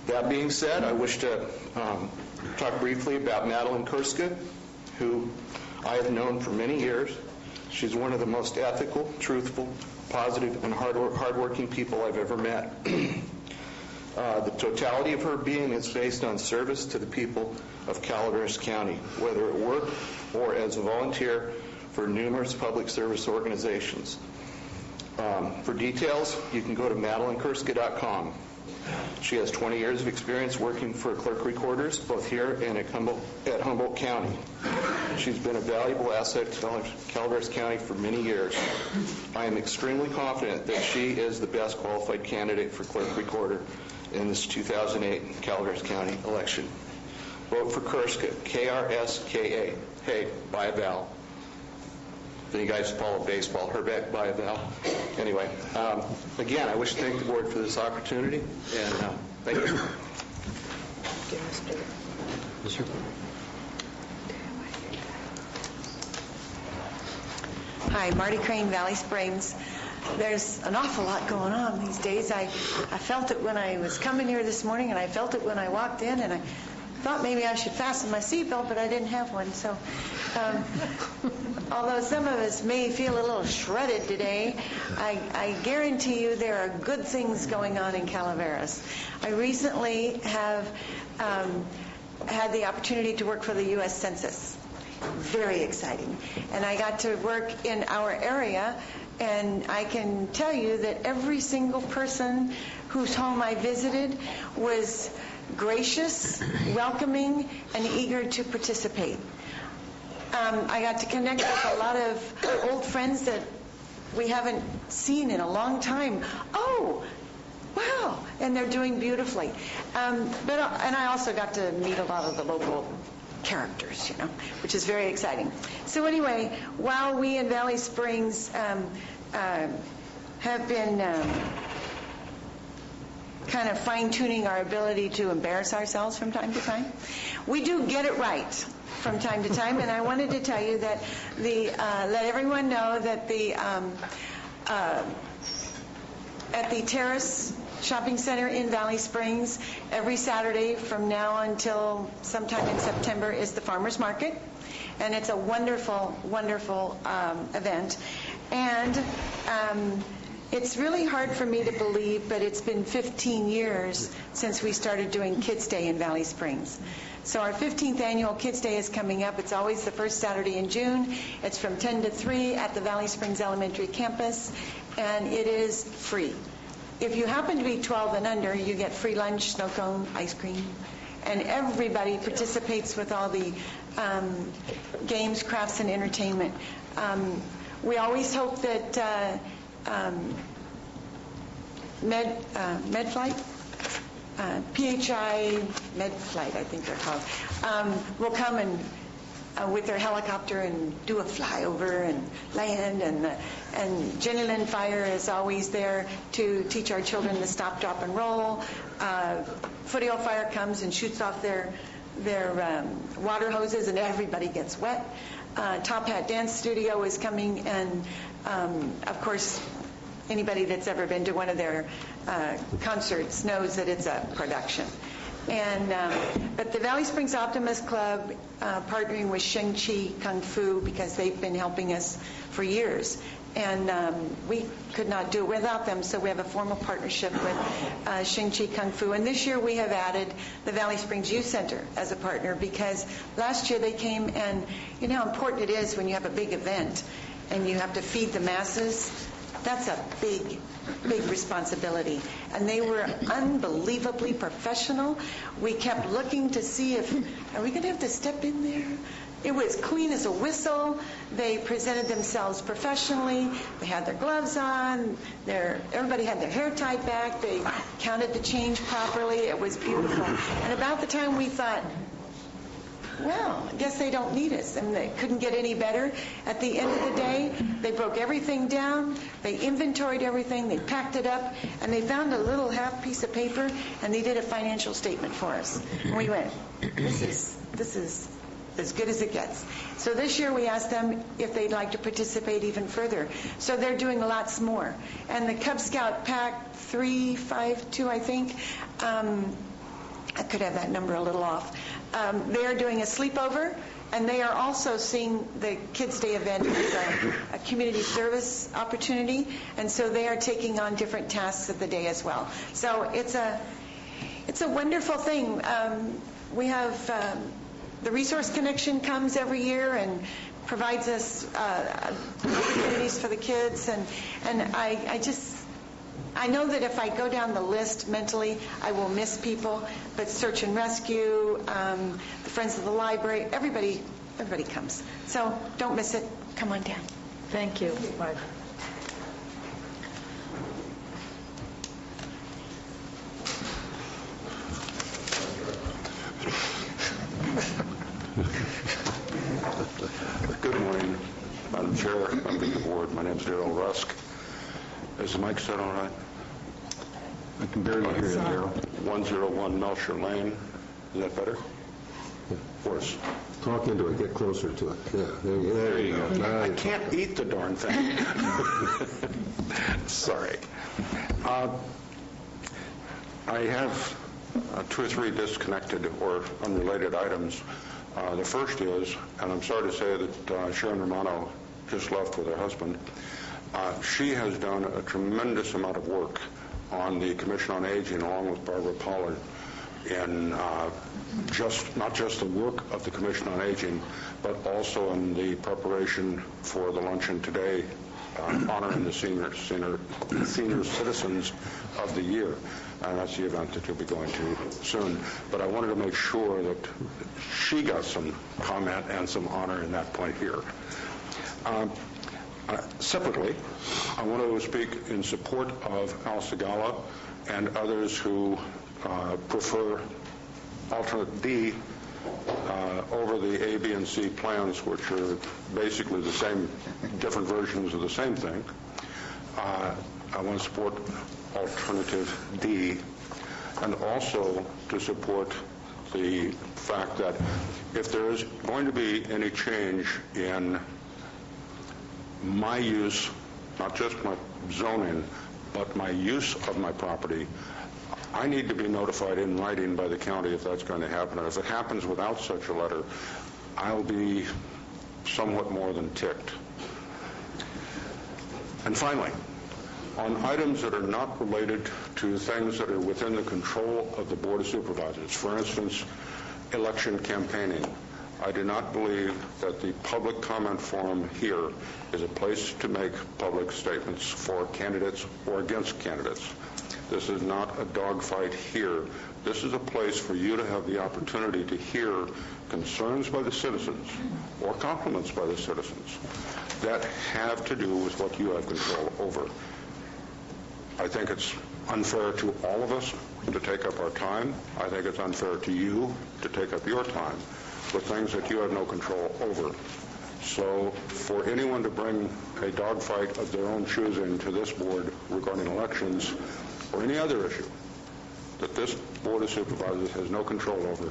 That being said, I wish to talk briefly about Madeline Kurska, who I have known for many years. She's one of the most ethical, truthful, positive, and hardworking people I've ever met. The totality of her being is based on service to the people of Calaveras County, whether at work or as a volunteer for numerous public service organizations. For details, you can go to MadelineKurska.com. She has 20 years of experience working for clerk recorders, both here and at Humboldt County. She's been a valuable asset to Calaveras County for many years. I am extremely confident that she is the best qualified candidate for clerk recorder in this 2008 Calaveras County election. Vote for Kurska, K-R-S-K-A. Hey, by a vowel. If you guys follow baseball, Herbeck by Val. Anyway, again, I wish to thank the board for this opportunity, and thank you. Yes, sir. Hi, Marty Crane, Valley Springs. There's an awful lot going on these days. I felt it when I was coming here this morning, and I felt it when I walked in, and I thought maybe I should fasten my seatbelt, but I didn't have one. So although some of us may feel a little shredded today, I guarantee you there are good things going on in Calaveras. I recently have had the opportunity to work for the U.S. Census. Very exciting. And I got to work in our area, and I can tell you that every single person whose home I visited was gracious, welcoming, and eager to participate. I got to connect with a lot of old friends that we haven't seen in a long time. Oh, wow! And they're doing beautifully. And I also got to meet a lot of the local characters, which is very exciting. So anyway, while we in Valley Springs have been kind of fine-tuning our ability to embarrass ourselves from time to time, we do get it right from time to time. And I wanted to tell you that let everyone know that at the Terrace Shopping Center in Valley Springs, every Saturday from now until sometime in September is the Farmers Market, and it's a wonderful, wonderful event. And it's really hard for me to believe, but it's been 15 years since we started doing Kids Day in Valley Springs. So our 15th annual Kids Day is coming up. It's always the first Saturday in June. It's from 10 to 3 at the Valley Springs Elementary campus, and it is free. If you happen to be 12 and under, you get free lunch, snow cone, ice cream, and everybody participates with all the games, crafts, and entertainment. We always hope that MedFlight, PHI MedFlight, I think they're called, will come and with their helicopter and do a flyover and land, and Jenny Lynn Fire is always there to teach our children to stop, drop, and roll. Foothill Fire comes and shoots off their water hoses, and everybody gets wet. Top Hat Dance Studio is coming, and of course, anybody that's ever been to one of their concerts knows that it's a production. But the Valley Springs Optimist Club, partnering with Sheng-Chi Kung Fu, because they've been helping us for years, and we could not do it without them, so we have a formal partnership with Sheng-Chi Kung Fu. And this year we have added the Valley Springs Youth Center as a partner, because last year they came, and you know how important it is when you have a big event and you have to feed the masses. That's a big, big responsibility. And they were unbelievably professional. We kept looking to see if, are we going to have to step in there? It was clean as a whistle. They presented themselves professionally. They had their gloves on. Everybody had their hair tied back. They counted the change properly. It was beautiful. And about the time we thought, well, I guess they don't need us, and they couldn't get any better. At the end of the day, they broke everything down, they inventoried everything, they packed it up, and they found a little half piece of paper, and they did a financial statement for us. And we went, this is as good as it gets. So this year we asked them if they'd like to participate even further. So they're doing lots more. And the Cub Scout Pack 352, I think, I could have that number a little off. They are doing a sleepover, and they are also seeing the Kids Day event as a community service opportunity, and so they are taking on different tasks of the day as well. So it's a wonderful thing. We have the Resource Connection comes every year and provides us opportunities for the kids, and I know that if I go down the list mentally, I will miss people, but Search and Rescue, the Friends of the Library, everybody comes. So don't miss it. Come on down. Thank you. Bye. Good morning. Madam Chair, members of the board, my name is Darrell Rusk. Is the mic set all right? I can barely hear you, Darrell. 101 Melcher Lane. Is that better? Worse. Talk into it. Get closer to it. Yeah, There you go. Now I you- can't eat the darn thing. Sorry. I have two or three disconnected or unrelated items. The first is, and I'm sorry to say that Sharon Romano just left with her husband, she has done a tremendous amount of work on the Commission on Aging, along with Barbara Pollard, in not just the work of the Commission on Aging, but also in the preparation for the luncheon today, honoring the senior citizens of the year. And that's the event that you'll be going to soon. But I wanted to make sure that she got some comment and some honor in that point here. Separately, I want to speak in support of Al Segala and others who prefer alternate D over the A, B, and C plans, which are basically the same, different versions of the same thing. I want to support alternative D, and also to support the fact that if there is going to be any change in my use, not just my zoning, but my use of my property, I need to be notified in writing by the county if that's going to happen. And if it happens without such a letter, I'll be somewhat more than ticked. And finally, on items that are not related to things that are within the control of the Board of Supervisors, for instance, election campaigning, I do not believe that the public comment forum here is a place to make public statements for candidates or against candidates. This is not a dogfight here. This is a place for you to have the opportunity to hear concerns by the citizens or compliments by the citizens that have to do with what you have control over. I think it's unfair to all of us to take up our time. I think it's unfair to you to take up your time with things that you have no control over. So for anyone to bring a dogfight of their own choosing to this board regarding elections or any other issue that this Board of Supervisors has no control over,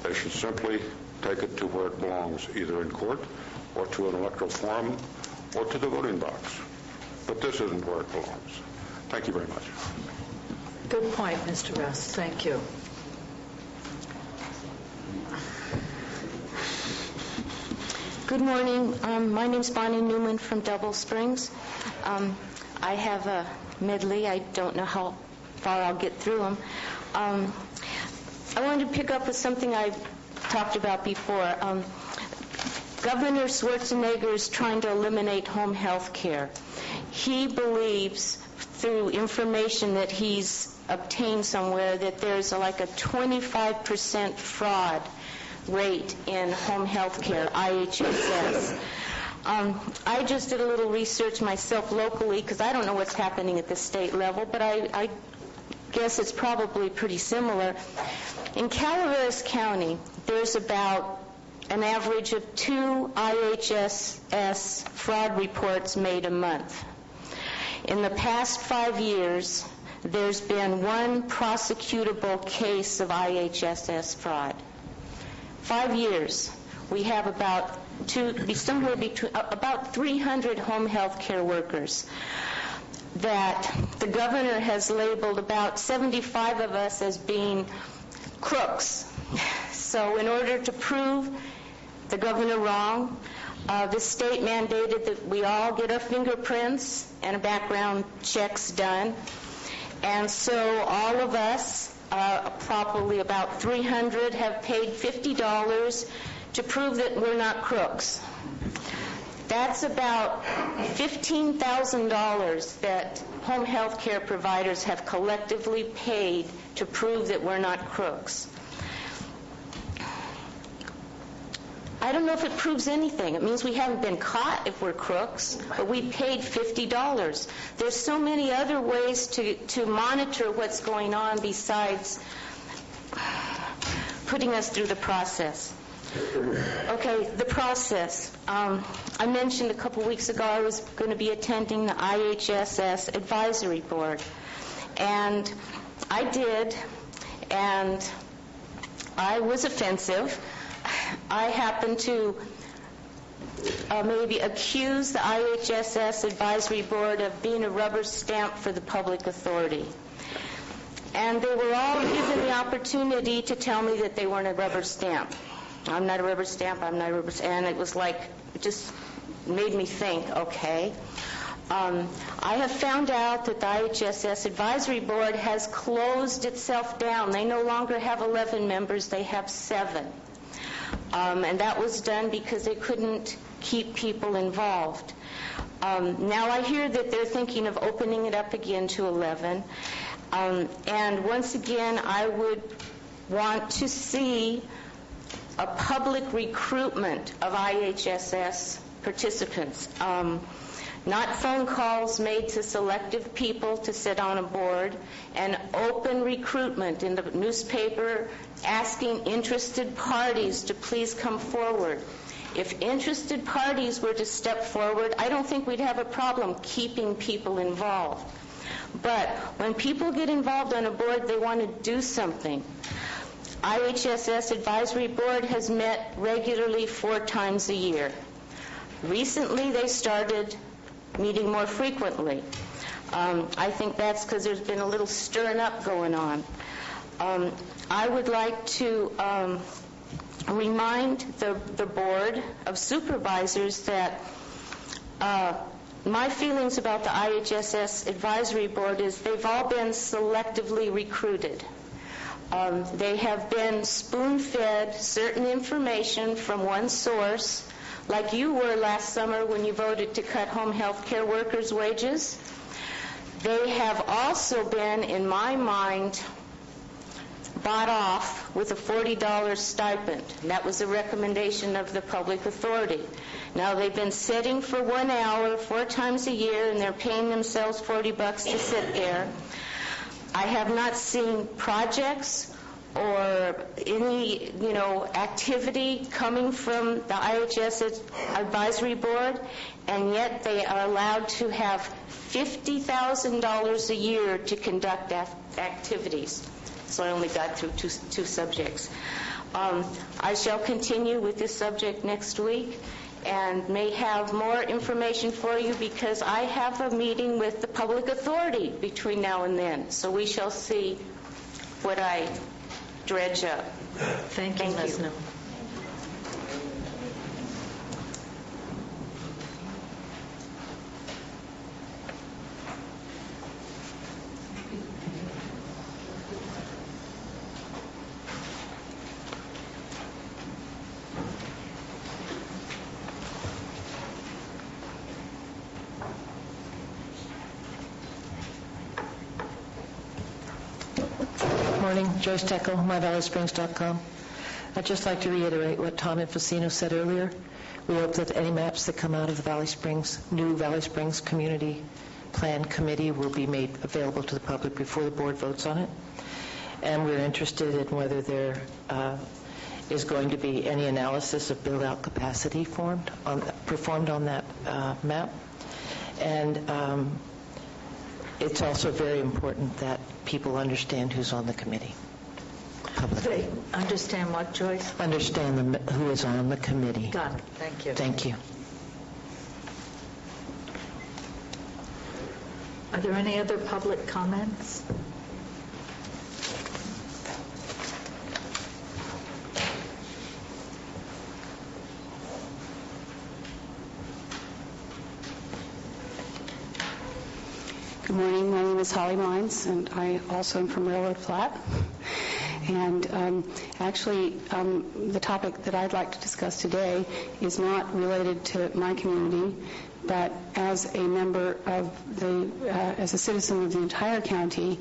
they should simply take it to where it belongs, either in court or to an electoral forum or to the voting box. But this isn't where it belongs. Thank you very much. Good point, Mr. Russ. Thank you. Good morning. My name's Bonnie Newman from Double Springs. I have a medley. I don't know how far I'll get through them. I wanted to pick up with something I talked about before. Governor Schwarzenegger is trying to eliminate home health care. He believes, through information that he's obtained somewhere, that there's like a 25% fraud rate in home health care, IHSS. I just did a little research myself locally because I don't know what's happening at the state level, but I guess it's probably pretty similar. In Calaveras County, there's about an average of 2 IHSS fraud reports made a month. In the past 5 years, there's been 1 prosecutable case of IHSS fraud. 5 years. We have about 300 home health care workers that the governor has labeled about 75 of us as being crooks. So in order to prove the governor wrong, the state mandated that we all get our fingerprints and a background checks done. And so all of us, probably about 300, have paid $50 to prove that we're not crooks. That's about $15,000 that home health care providers have collectively paid to prove that we're not crooks. I don't know if it proves anything. It means we haven't been caught if we're crooks, but we paid $50. There's so many other ways to monitor what's going on besides putting us through the process. Okay, the process. I mentioned a couple weeks ago I was going to be attending the IHSS Advisory Board, and I did, and I was offensive. I happened to maybe accuse the IHSS Advisory Board of being a rubber stamp for the public authority. And they were all given the opportunity to tell me that they weren't a rubber stamp. I'm not a rubber stamp, I'm not a rubber stamp. And it was like, it just made me think, okay. I have found out that the IHSS Advisory Board has closed itself down. They no longer have 11 members, they have 7. And that was done because they couldn't keep people involved. Now I hear that they're thinking of opening it up again to 11. And once again, I would want to see a public recruitment of IHSS participants. Not phone calls made to selective people to sit on a board, and open recruitment in the newspaper asking interested parties to please come forward. If interested parties were to step forward, I don't think we'd have a problem keeping people involved. But when people get involved on a board, they want to do something. IHSS Advisory Board has met regularly 4 times a year. Recently, they started meeting more frequently. I think that's because there's been a little stirring up going on. I would like to remind the Board of Supervisors that my feelings about the IHSS Advisory Board is they've all been selectively recruited. They have been spoon-fed certain information from one source, like you were last summer when you voted to cut home health care workers' wages. They have also been, in my mind, bought off with a $40 stipend. And that was a recommendation of the public authority. Now, they've been sitting for 1 hour 4 times a year, and they're paying themselves $40 to sit there. I have not seen projects or any, activity coming from the IHS Advisory Board, and yet they are allowed to have $50,000 a year to conduct activities. So I only got through two subjects. I shall continue with this subject next week and may have more information for you because I have a meeting with the public authority between now and then. So we shall see what I dredge up. Thank you, Lesno. Morning, Joyce Teckel, myvalleysprings.com. I'd just like to reiterate what Tom and Facino said earlier. We hope that any maps that come out of the new Valley Springs Community Plan Committee will be made available to the public before the board votes on it. And we're interested in whether there is going to be any analysis of build-out capacity performed on that map. And it's also very important that people understand who's on the committee. They understand what, Joyce? Understand who is on the committee. Got it. Thank you. Thank you. Are there any other public comments? Good morning. My name is Holly Mines, and I also am from Railroad Flat. And actually, the topic that I'd like to discuss today is not related to my community, but as a member of as a citizen of the entire county,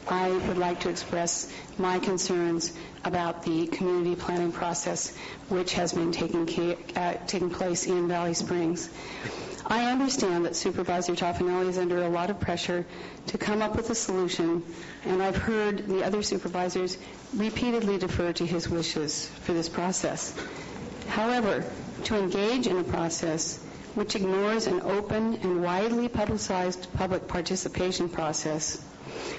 I would like to express my concerns about the community planning process which has been taking place in Valley Springs. I understand that Supervisor Toffanelli is under a lot of pressure to come up with a solution, and I've heard the other supervisors repeatedly defer to his wishes for this process. However, to engage in a process which ignores an open and widely publicized public participation process,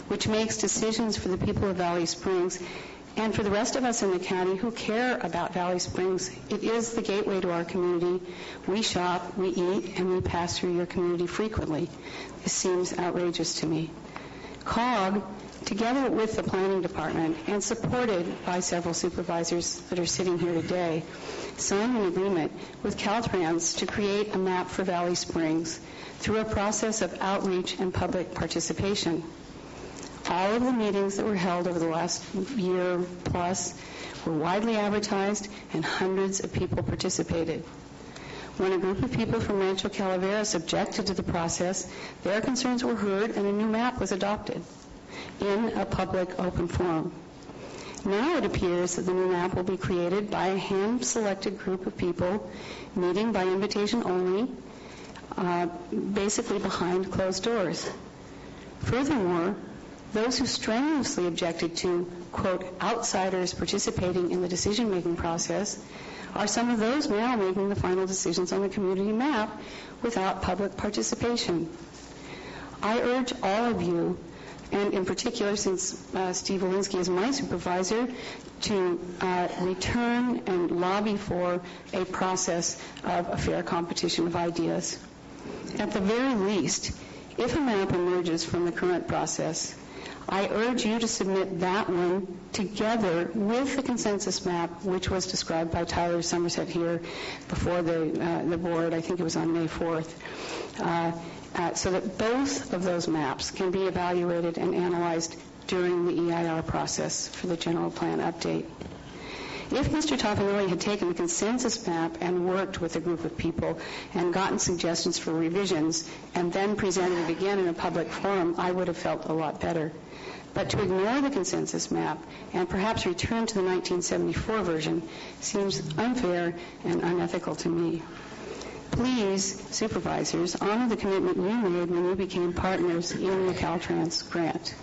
which makes decisions for the people of Valley Springs and for the rest of us in the county who care about Valley Springs. It is the gateway to our community. We shop, we eat, and we pass through your community frequently. This seems outrageous to me. COG, together with the Planning Department and supported by several supervisors that are sitting here today, signed an agreement with Caltrans to create a map for Valley Springs through a process of outreach and public participation. All of the meetings that were held over the last year plus were widely advertised, and hundreds of people participated. When a group of people from Rancho Calaveras objected to the process, their concerns were heard and a new map was adopted in a public open forum. Now it appears that the new map will be created by a hand-selected group of people meeting by invitation only, basically behind closed doors. Furthermore, those who strenuously objected to, quote, outsiders participating in the decision-making process are some of those now making the final decisions on the community map without public participation. I urge all of you, and in particular, since Steve Walensky is my supervisor, to return and lobby for a process of a fair competition of ideas. At the very least, if a map emerges from the current process, I urge you to submit that one together with the consensus map, which was described by Tyler Somerset here before the board. I think it was on May 4th. So that both of those maps can be evaluated and analyzed during the EIR process for the general plan update. If Mr. Toffenelli had taken the consensus map and worked with a group of people and gotten suggestions for revisions and then presented it again in a public forum, I would have felt a lot better. But to ignore the consensus map and perhaps return to the 1974 version seems unfair and unethical to me. Please, supervisors, honor the commitment you made when you became partners in the Caltrans grant.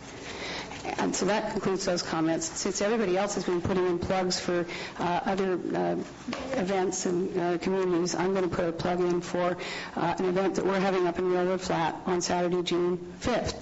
And so that concludes those comments. Since everybody else has been putting in plugs for other events and communities, I'm going to put a plug in for an event that we're having up in Railroad Flat on Saturday, June 5th.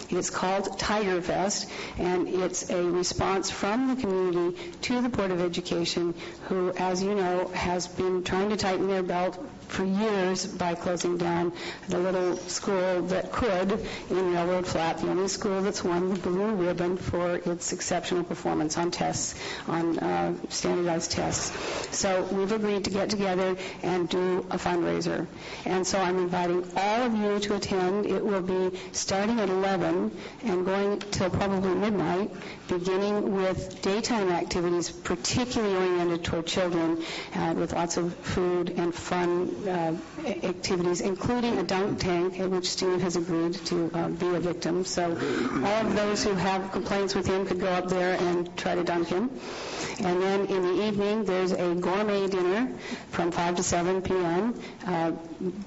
It's called Tiger Fest, and it's a response from the community to the Board of Education, who, as you know, has been trying to tighten their belt for years by closing down the little school that could in Railroad Flat, the only school that's won the blue ribbon for its exceptional performance on tests, on standardized tests. So we've agreed to get together and do a fundraiser. And so I'm inviting all of you to attend. It will be starting at 11 and going till probably midnight, beginning with daytime activities, particularly oriented toward children, with lots of food and fun activities, including a dunk tank, in which Steve has agreed to be a victim. So all of those who have complaints with him could go up there and try to dunk him. And then in the evening, there's a gourmet dinner from 5 to 7 p.m.,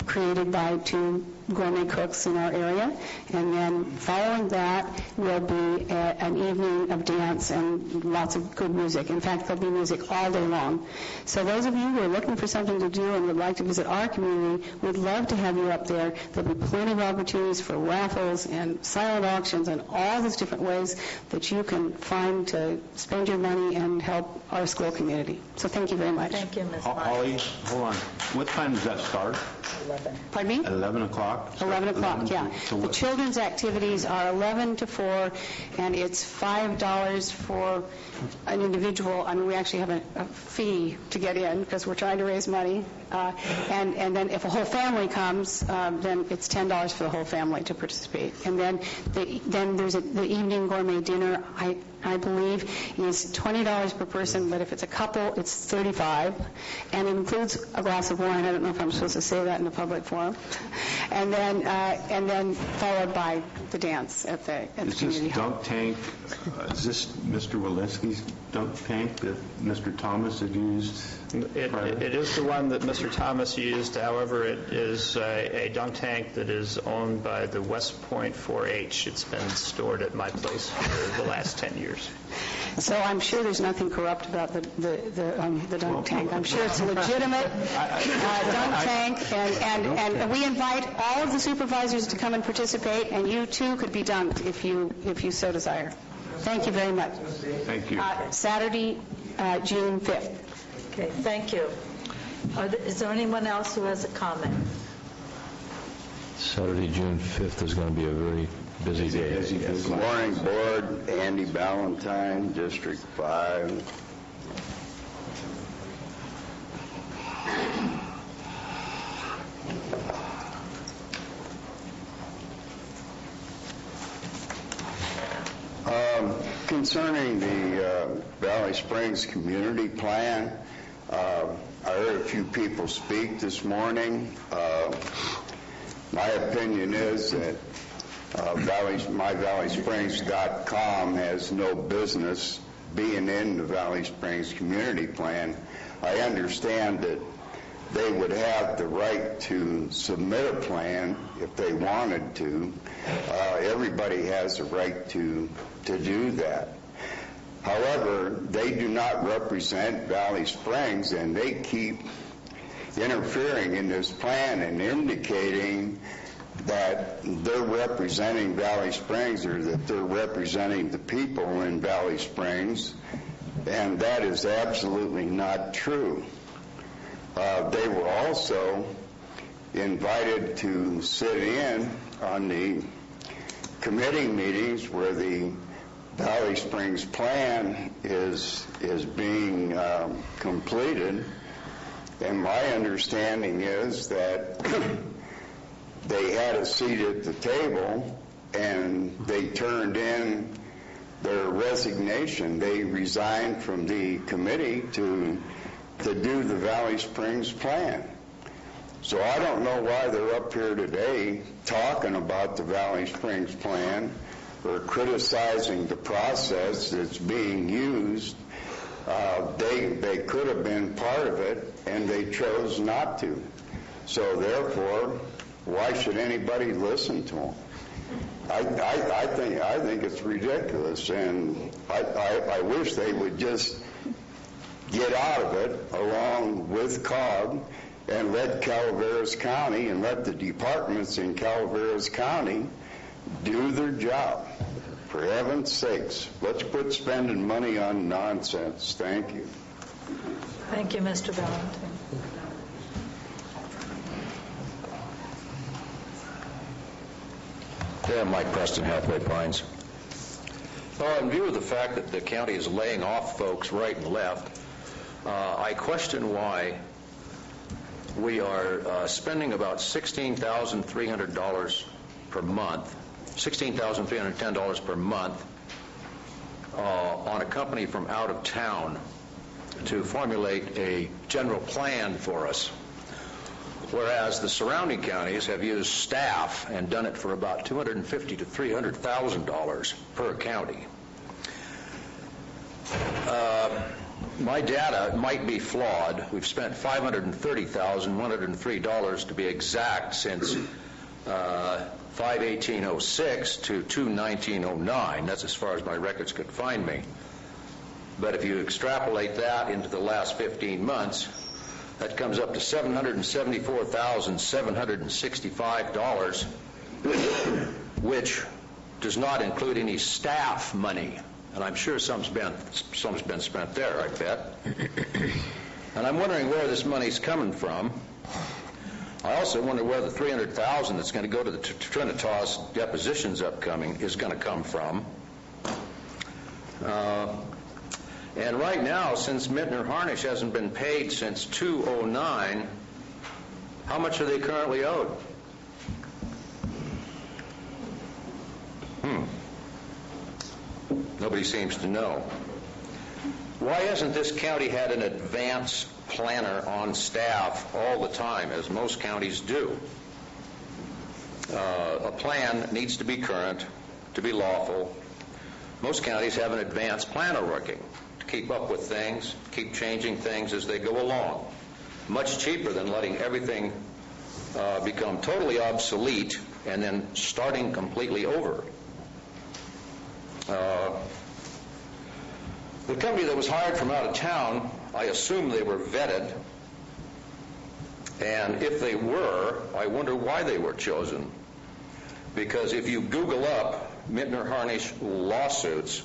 created by 2 gourmet cooks in our area. And then following that will be an evening of dance and lots of good music. In fact, there'll be music all day long. So those of you who are looking for something to do and would like to visit our community, we'd love to have you up there. There'll be plenty of opportunities for raffles and silent auctions and all these different ways that you can find to spend your money and help our school community. So thank you very much. Thank you, Ms. Holly, hold on. What time does that start? 11. Pardon me? At 11 o'clock? 11 o'clock, yeah. The children's activities are 11 to 4, and it's $5 for an individual. I mean, we actually have a fee to get in because we're trying to raise money. And then if a whole family comes, then it's $10 for the whole family to participate. And then there's the evening gourmet dinner, I believe, is $20 per person, but if it's a couple, it's $35, and it includes a glass of wine. I don't know if I'm supposed to say that in a public forum. And then followed by the dance at the community hall. Dunk tank, is this Mr. Walensky's dunk tank that Mr. Thomas had used It is the one that Mr. Thomas used. However, it is a dunk tank that is owned by the West Point 4-H. It's been stored at my place for the last 10 years. So I'm sure there's nothing corrupt about the dunk tank. I'm sure it's a legitimate dunk tank, and we invite all of the supervisors to come and participate, and you too could be dunked if you so desire. Thank you very much. Thank you. Saturday, June 5th. Okay, thank you. Is there anyone else who has a comment? Saturday, June 5th is going to be a very busy day. Good morning, Board. Andy Ballantyne, District 5. Concerning the Valley Springs Community Plan, I heard a few people speak this morning. My opinion is that myvalleysprings.com has no business being in the Valley Springs Community Plan. I understand that they would have the right to submit a plan if they wanted to. Everybody has a right to do that. However, they do not represent Valley Springs, and they keep interfering in this plan and indicating that they're representing Valley Springs, or that they're representing the people in Valley Springs, and that is absolutely not true. They were also invited to sit in on the committee meetings where the Valley Springs plan is being completed, and my understanding is that they had a seat at the table and they turned in their resignation. They resigned from the committee to do the Valley Springs plan. So I don't know why they're up here today talking about the Valley Springs plan or criticizing the process that's being used. They could have been part of it, and they chose not to. So therefore, why should anybody listen to them? I think it's ridiculous, and I wish they would just get out of it along with COG and let Calaveras County and let the departments in Calaveras County do their job. For heaven's sakes, let's quit spending money on nonsense. Thank you. Thank you, Mr. Valentine. Yeah, Mike Preston, Hathaway Pines. Well, in view of the fact that the county is laying off folks right and left, I question why we are spending about $16,300 per month, $16,310 per month on a company from out of town to formulate a general plan for us, whereas the surrounding counties have used staff and done it for about $250,000 to $300,000 per county. My data might be flawed. We've spent $530,103 to be exact since 5/18/06 to 2/19/09. That's as far as my records could find me. But if you extrapolate that into the last 15 months, that comes up to $774,765, which does not include any staff money. And I'm sure some's been spent there, I bet. And I'm wondering where this money's coming from. I also wonder where the $300,000 that's going to go to the Trinitas depositions upcoming is going to come from. And right now, since Mittner Harnish hasn't been paid since 2009, how much are they currently owed? Nobody seems to know. Why hasn't this county had an advance planner on staff all the time, as most counties do? A plan needs to be current, to be lawful. Most counties have an advance planner working to to keep up with things, keep changing things as they go along. Much cheaper than letting everything become totally obsolete and then starting completely over. The company that was hired from out of town, I assume they were vetted, and if they were, I wonder why they were chosen. Because if you Google up Mittner Harnish lawsuits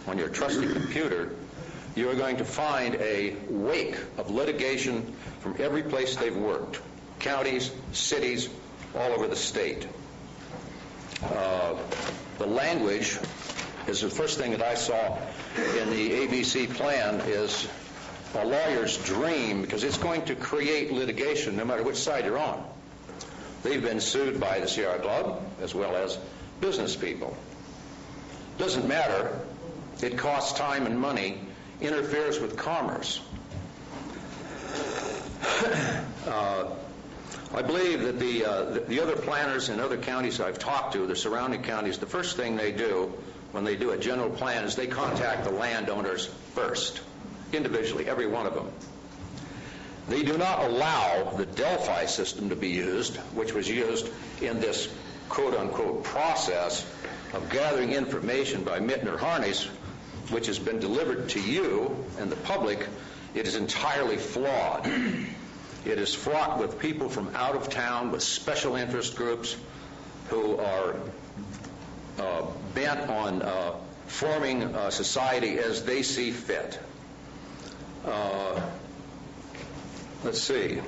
on your trusty computer, you are going to find a wake of litigation from every place they've worked, counties, cities, all over the state. The language is the first thing that I saw in the ABC plan is a lawyer's dream, because it's going to create litigation no matter which side you're on. They've been sued by the Sierra Club as well as business people. Doesn't matter. It costs time and money, interferes with commerce. I believe that the other planners in other counties I've talked to, the surrounding counties, the first thing they do when they do a general plan is they contact the landowners first, individually, every one of them. They do not allow the Delphi system to be used, which was used in this quote-unquote process of gathering information by Mittner Harnish, which has been delivered to you and the public. It is entirely flawed. It is fraught with people from out of town, with special interest groups who are bent on forming a society as they see fit. Let's see.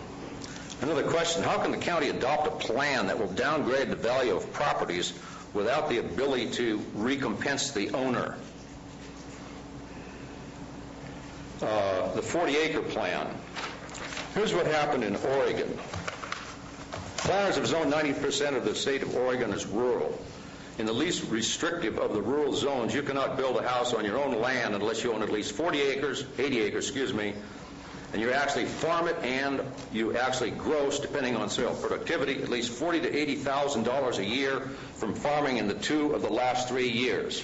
Another question: how can the county adopt a plan that will downgrade the value of properties without the ability to recompense the owner? The 40-acre plan. Here's what happened in Oregon. Planners have zoned 90% of the state of Oregon as rural. In the least restrictive of the rural zones, you cannot build a house on your own land unless you own at least 80 acres, and you actually farm it and you actually gross, depending on soil productivity, at least $40,000 to $80,000 a year from farming in the 2 of the last 3 years.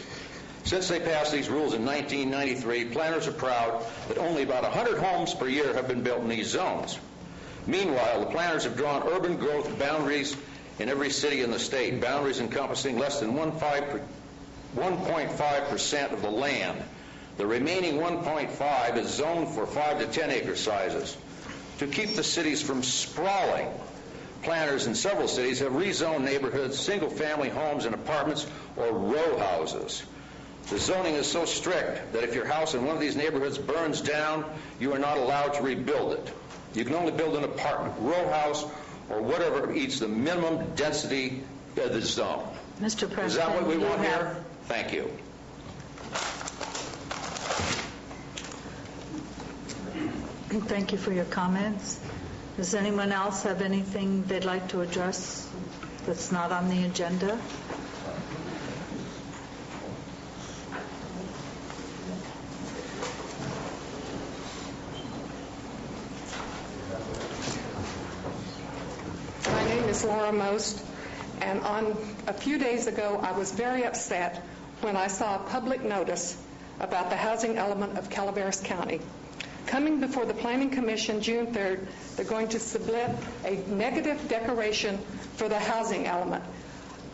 Since they passed these rules in 1993, planners are proud that only about 100 homes per year have been built in these zones. Meanwhile, the planners have drawn urban growth boundaries in every city in the state, boundaries encompassing less than 1.5% of the land. The remaining 1.5 is zoned for 5 to 10 acre sizes. To keep the cities from sprawling, planners in several cities have rezoned neighborhoods, single-family homes and apartments, or row houses. The zoning is so strict that if your house in one of these neighborhoods burns down, you are not allowed to rebuild it. You can only build an apartment, row house, or whatever meets the minimum density of the zone. Mr. President, is that what we want here? Thank you. Thank you for your comments. Does anyone else have anything they'd like to address that's not on the agenda? My name is Laura Most, and a few days ago I was very upset when I saw a public notice about the housing element of Calaveras County. Coming before the Planning Commission June 3rd, they're going to submit a negative declaration for the housing element.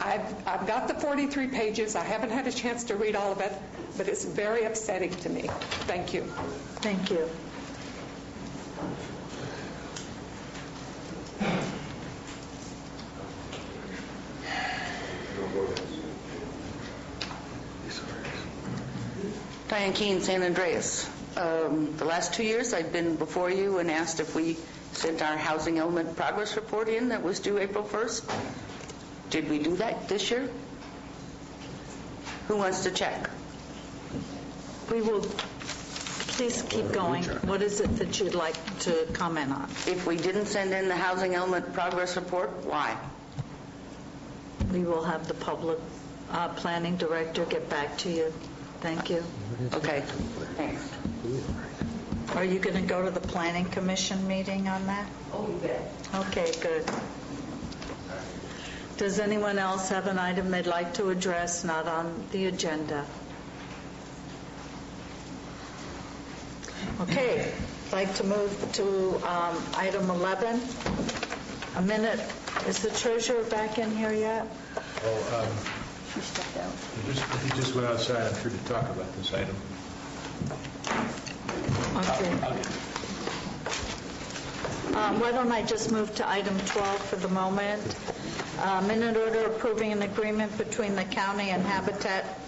I've got the 43 pages. I haven't had a chance to read all of it, but it's very upsetting to me. Thank you. Thank you. Diane Keene, San Andreas. The last 2 years I've been before you and asked if we sent our housing element progress report in that was due April 1st. Did we do that this year? Who wants to check? We will. Please keep going. What is it that you'd like to comment on? If we didn't send in the housing element progress report, why? We will have the public planning director get back to you. Thank you. Okay. Thanks. Are you going to go to the Planning Commission meeting on that? Oh, you bet. Okay, good. Does anyone else have an item they'd like to address not on the agenda? Okay, I'd like to move to item 11. A minute. Is the treasurer back in here yet? She stepped out. He just went outside. I'm here to talk about this item. Okay. Why don't I just move to item 12 for the moment? Minute order approving an agreement between the county and Habitat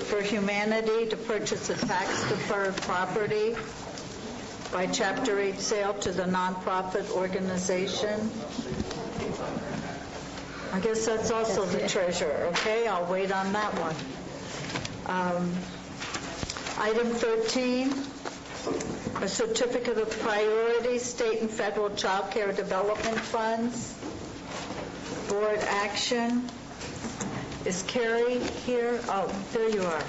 for Humanity to purchase a tax-deferred property by Chapter 8 sale to the nonprofit organization. I guess that's also the treasurer. Okay, I'll wait on that one. Item 13, a certificate of priority, state and federal child care development funds. Board action. Is Carrie here? Oh, there you are.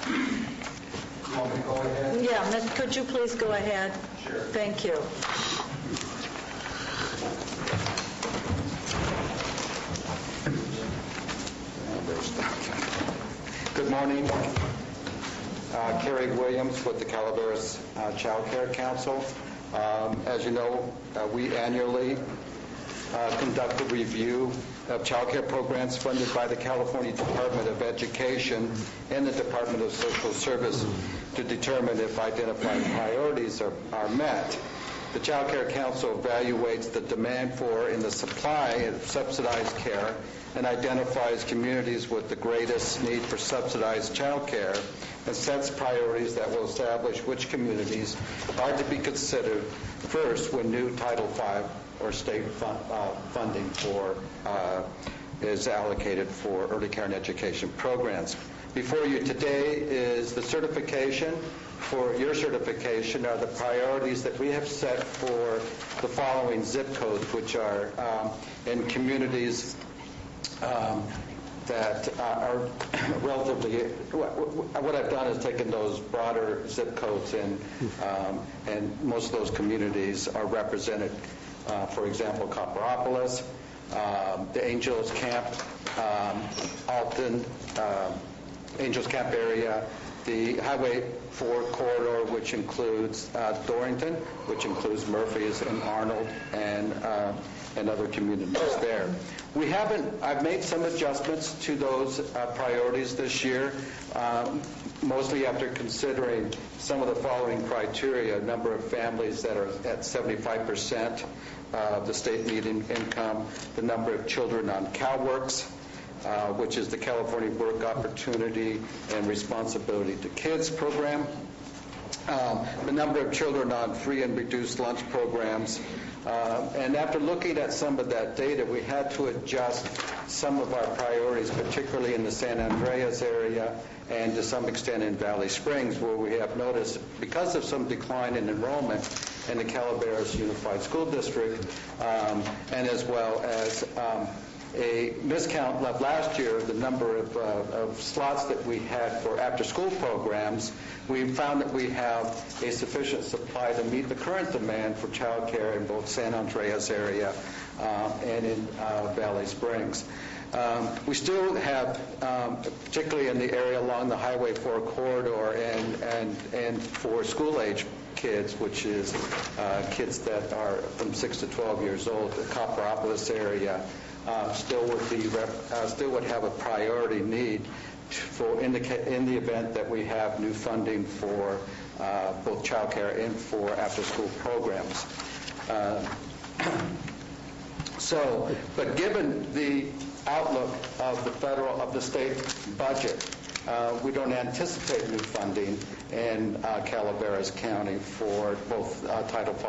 You want me to go ahead? Yeah, could you please go ahead? Sure. Thank you. Good morning. Kerry Williams with the Calaveras Child Care Council. As you know, we annually conduct a review of child care programs funded by the California Department of Education and the Department of Social Service to determine if identified priorities are met. The Child Care Council evaluates the demand for and the supply of subsidized care and identifies communities with the greatest need for subsidized child care and sets priorities that will establish which communities are to be considered first when new Title V or state funding is allocated for early care and education programs. Before you today is the certification. For your certification are the priorities that we have set for the following zip codes, which are in communities that are relatively, what I've done is taken those broader zip codes and most of those communities are represented. For example, Copperopolis, the Angels Camp, Alton, Angels Camp area, the Highway 4 corridor, which includes Dorrington, which includes Murphys and Arnold and other communities there. I've made some adjustments to those priorities this year, mostly after considering some of the following criteria: number of families that are at 75% of the state median income, the number of children on CalWORKs, which is the California Work Opportunity and Responsibility to Kids program, the number of children on free and reduced lunch programs. And after looking at some of that data, we had to adjust some of our priorities, particularly in the San Andreas area and to some extent in Valley Springs, where we have noticed, because of some decline in enrollment in the Calaveras Unified School District, and as well as a miscount last year of the number of slots that we had for after-school programs, we found that we have a sufficient supply to meet the current demand for child care in both San Andreas area and in Valley Springs. We still have, particularly in the area along the Highway 4 corridor and for school-age kids, which is kids that are from 6 to 12 years old, the Copperopolis area, still would have a priority need in the event that we have new funding for both child care and for after-school programs. But given the outlook of the state budget, we don't anticipate new funding in Calaveras County for both Title V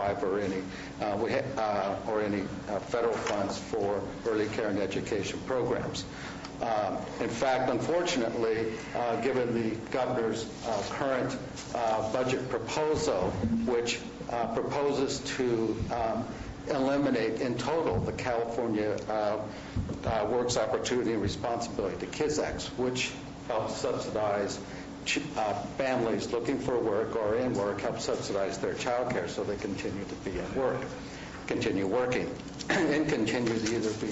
or any federal funds for early care and education programs. In fact, unfortunately, given the governor's current budget proposal, which proposes to eliminate in total the California Works Opportunity and Responsibility to Kids Act, which helps subsidize families looking for work or in work, help subsidize their child care so they continue to be at work, continue working, and continue to either be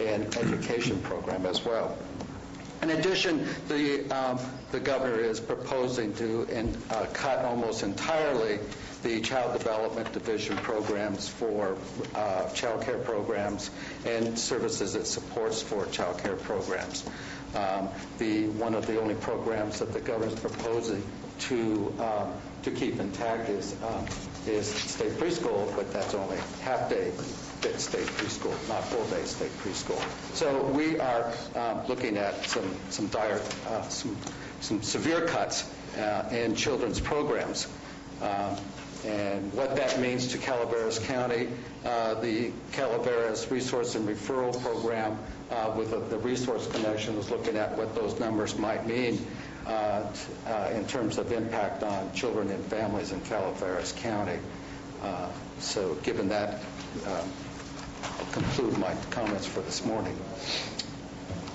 in an education program as well. In addition, the governor is proposing to cut almost entirely the Child Development Division programs for child care programs and services it supports for child care programs. One of the only programs that the governor is proposing to keep intact is state preschool, but that's only half-day state preschool, not full-day state preschool. So we are looking at some severe cuts in children's programs. And what that means to Calaveras County, the Calaveras Resource and Referral Program with the Resource Connection is looking at what those numbers might mean in terms of impact on children and families in Calaveras County. So given that, I'll conclude my comments for this morning.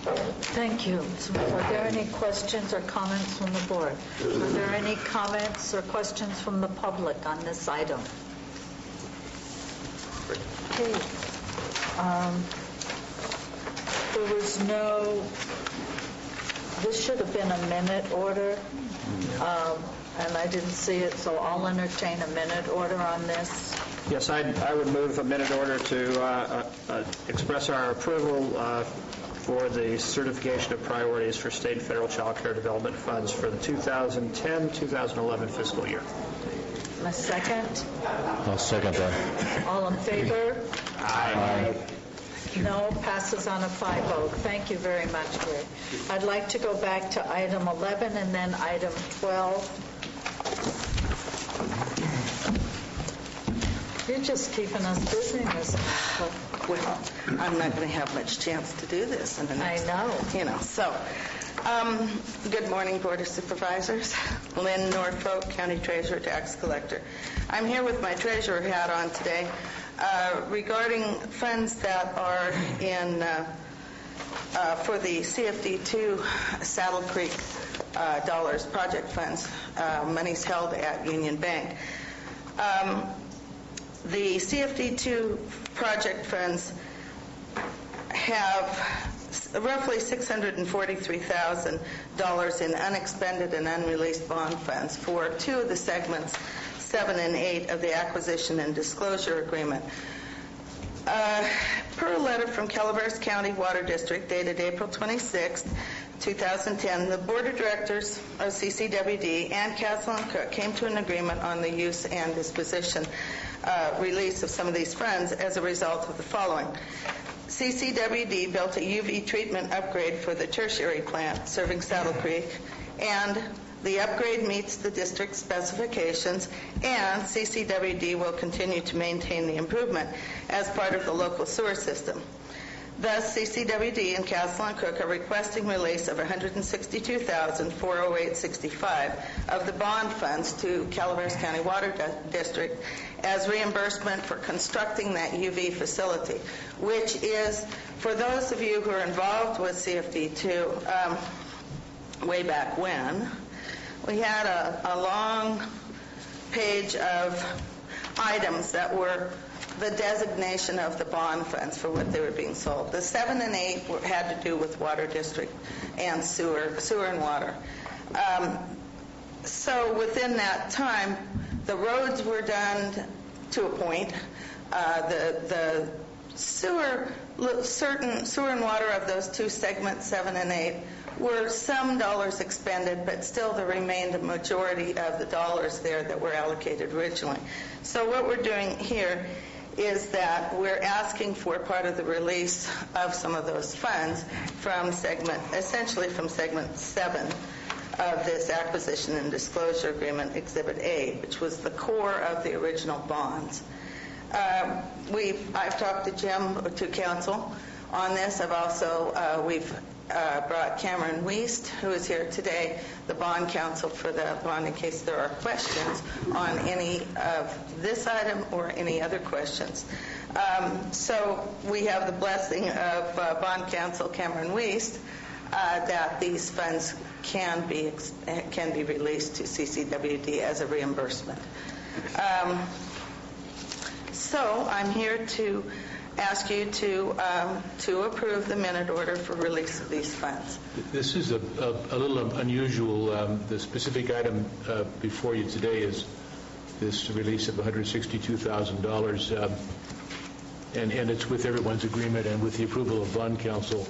Thank you. Are there any questions or comments from the board? Are there any comments or questions from the public on this item? Okay. There was no, this should have been a minute order, and I didn't see it, so I'll entertain a minute order on this. Yes, I would move a minute order to express our approval for the certification of priorities for state and federal child care development funds for the 2010-2011 fiscal year. A second? I'll second that. All in favor? Aye. No, passes on a 5-0. Thank you very much, Greg. I'd like to go back to item 11 and then item 12. You're just keeping us busy, Ms. Maxwell. Well, I'm not going to have much chance to do this in the next... I know. So, good morning, Board of Supervisors. Lynn Norfolk, County Treasurer, Tax Collector. I'm here with my treasurer hat on today regarding funds that are in for the CFD2 Saddle Creek dollars project funds, monies held at Union Bank. The CFD2 project funds have roughly $643,000 in unexpended and unreleased bond funds for two of the segments, 7 and 8 of the acquisition and disclosure agreement. Per a letter from Calaveras County Water District dated April 26, 2010, the Board of Directors of CCWD and Castle and Cook came to an agreement on the use and disposition release of some of these funds as a result of the following. CCWD built a UV treatment upgrade for the tertiary plant serving Saddle Creek, and the upgrade meets the district specifications, and CCWD will continue to maintain the improvement as part of the local sewer system. Thus, CCWD and Castle and Cook are requesting release of $162,408.65 of the bond funds to Calaveras County Water District as reimbursement for constructing that UV facility, which is, for those of you who are involved with CFD2 way back when, we had a long page of items that were the designation of the bond funds for what they were being sold. The 7 and 8 had to do with water district and sewer and water. So within that time, the roads were done to a point. The certain sewer and water of those two segments, 7 and 8, were some dollars expended, but still there remained a majority of the dollars there that were allocated originally. So what we're doing here is that we're asking for part of the release of some of those funds from essentially from segment 7 of this acquisition and disclosure agreement, Exhibit A, which was the core of the original bonds. I've talked to Jim, to council on this. We've brought Cameron Wiest, who is here today, the bond counsel for the bond, in case there are questions on any of this item or any other questions. So we have the blessing of bond counsel Cameron Wiest that these funds can be released to CCWD as a reimbursement. So I'm here to ask you to approve the minute order for release of these funds. This is a little unusual. The specific item before you today is this release of $162,000, and it's with everyone's agreement and with the approval of Bond Council.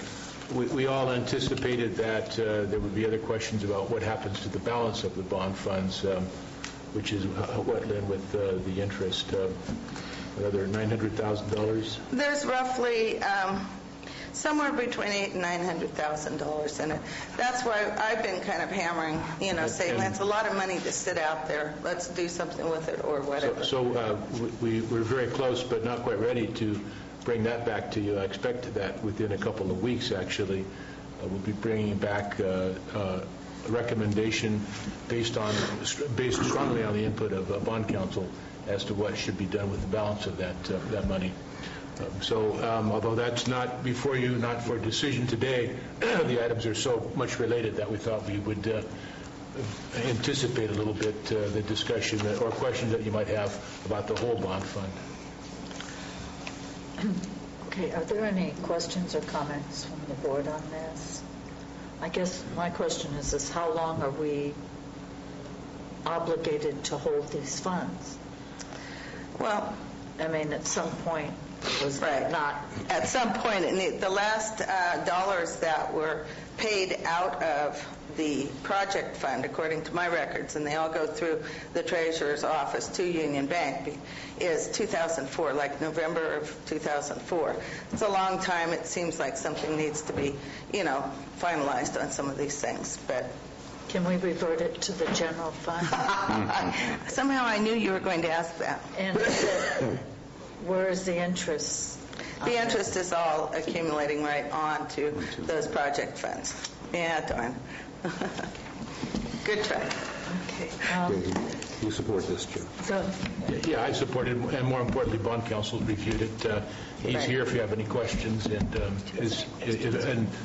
We all anticipated that there would be other questions about what happens to the balance of the bond funds, which is what, Lynn, with the interest, another $900,000? There's roughly somewhere between $800,000 and $900,000 in it. That's why I've been kind of hammering, saying that's a lot of money to sit out there. Let's do something with it or whatever. So we're very close, but not quite ready to bring that back to you. I expect that within a couple of weeks, actually. We'll be bringing back a recommendation based strongly on the input of Bond Council as to what should be done with the balance of that money. So although that's not before you, not for decision today, the items are so much related that we thought we would anticipate a little bit the discussion or questions that you might have about the whole bond fund. Okay, are there any questions or comments from the board on this? I guess my question is how long are we obligated to hold these funds? Well, I mean, at some point, was right. Not at some point, and the last dollars that were paid out of the project fund, according to my records, and they all go through the treasurer's office to Union Bank, is 2004, like November of 2004. It's a long time. It seems like something needs to be, finalized on some of these things, but. Can we revert it to the general fund? Somehow I knew you were going to ask that. And where is the interest? The interest is all accumulating right on to those project funds. Yeah, darn. Good try. Okay. You support this, Joe? Yeah, I support it, and more importantly, Bond Council reviewed it. He's here if you have any questions, and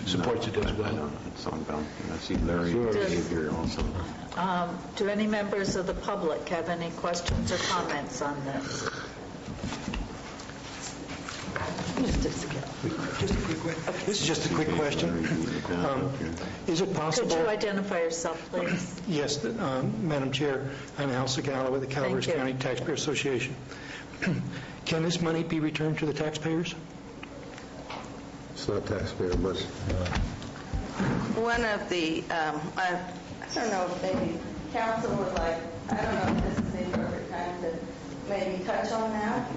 supports it as well. It's on bound. I see Larry here also. Do any members of the public have any questions or comments on this? This is just a quick question. Is it possible... Could you identify yourself, please? Yes, Madam Chair. I'm Al Sagala with the Calaveras County Taxpayer Association. Can this money be returned to the taxpayers? It's not taxpayer money. One of the, I don't know if maybe council would like, I don't know if this is the appropriate time to maybe touch on that.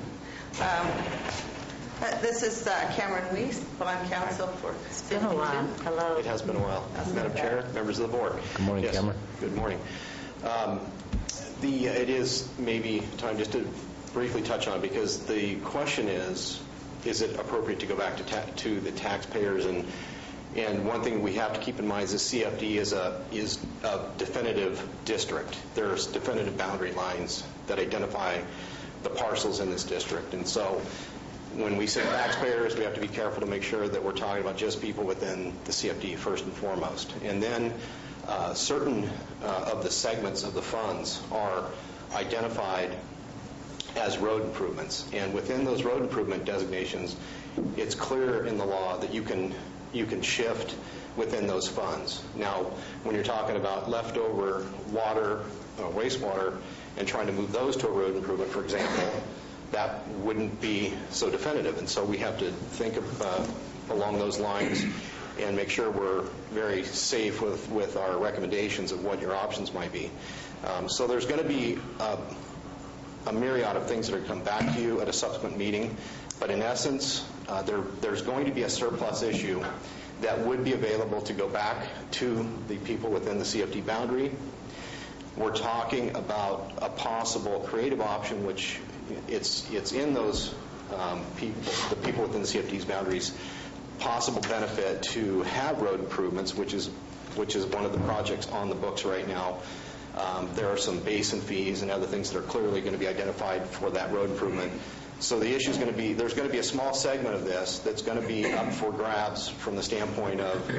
This is Cameron Weiss, Bond Counsel for... It's been a while. Hello. It has been a while. Madam Chair, members of the board. Good morning, yes. Cameron. Good morning. It is maybe time just to briefly touch on, because the question is it appropriate to go back to the taxpayers? And one thing we have to keep in mind is the CFD is a definitive district. There's definitive boundary lines that identify the parcels in this district. And so when we say taxpayers, we have to be careful to make sure that we're talking about just people within the CFD first and foremost. And then certain of the segments of the funds are identified as road improvements. And within those road improvement designations, it's clear in the law that you can shift within those funds. Now, when you're talking about leftover water, wastewater, and trying to move those to a road improvement, for example, that wouldn't be so definitive. And so we have to think along those lines and make sure we're very safe with our recommendations of what your options might be. So there's going to be a myriad of things that are going to come back to you at a subsequent meeting. But in essence, there's going to be a surplus issue that would be available to go back to the people within the CFD boundary. We're talking about a possible creative option, which it's in those the people within the CFD's boundaries, possible benefit to have road improvements, which is one of the projects on the books right now. There are some basin fees and other things that are clearly going to be identified for that road improvement. So the issue is going to be, there's going to be a small segment of this that's going to be up for grabs from the standpoint of,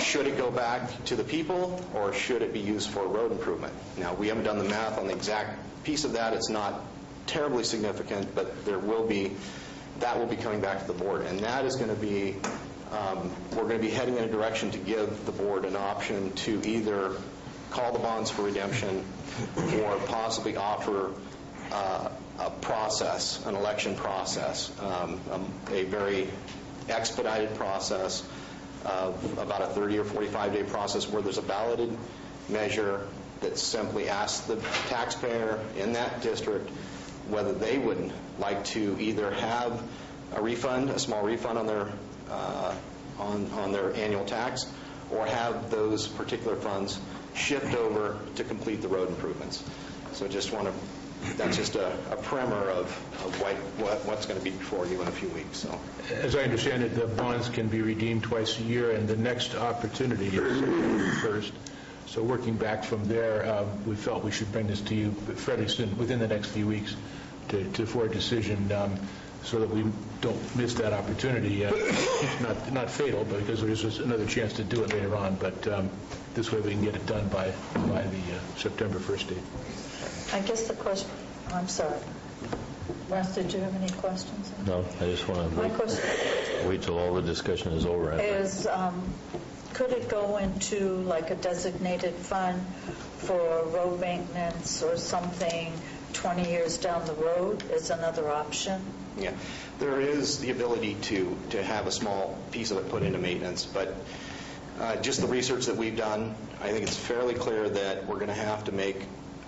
should it go back to the people or should it be used for road improvement? Now, we haven't done the math on the exact piece of that. It's not terribly significant, but that will be coming back to the board. And that is going to be, we're going to be heading in a direction to give the board an option to either call the bonds for redemption or possibly offer a process, an election process, a very expedited process of about a 30 or 45-day process where there's a balloted measure that simply asks the taxpayer in that district whether they would like to either have a refund, a small refund on their annual tax, or have those particular funds shift over to complete the road improvements. So that's just a primer of what's going to be before you in a few weeks. So, as I understand it, the bonds can be redeemed twice a year, and the next opportunity is September 1st. So working back from there, we felt we should bring this to you fairly soon, within the next few weeks, for a decision, so that we don't miss that opportunity. It's not fatal, but because there's just another chance to do it later on. But this way we can get it done by the September 1st date. I guess the question, I'm sorry. Russ, did you have any questions? No, I just want to wait till all the discussion is over. Could it go into like a designated fund for road maintenance or something 20 years down the road is another option? Yeah, there is the ability to have a small piece of it put into maintenance, but just the research that we've done, I think it's fairly clear that we're going to have to make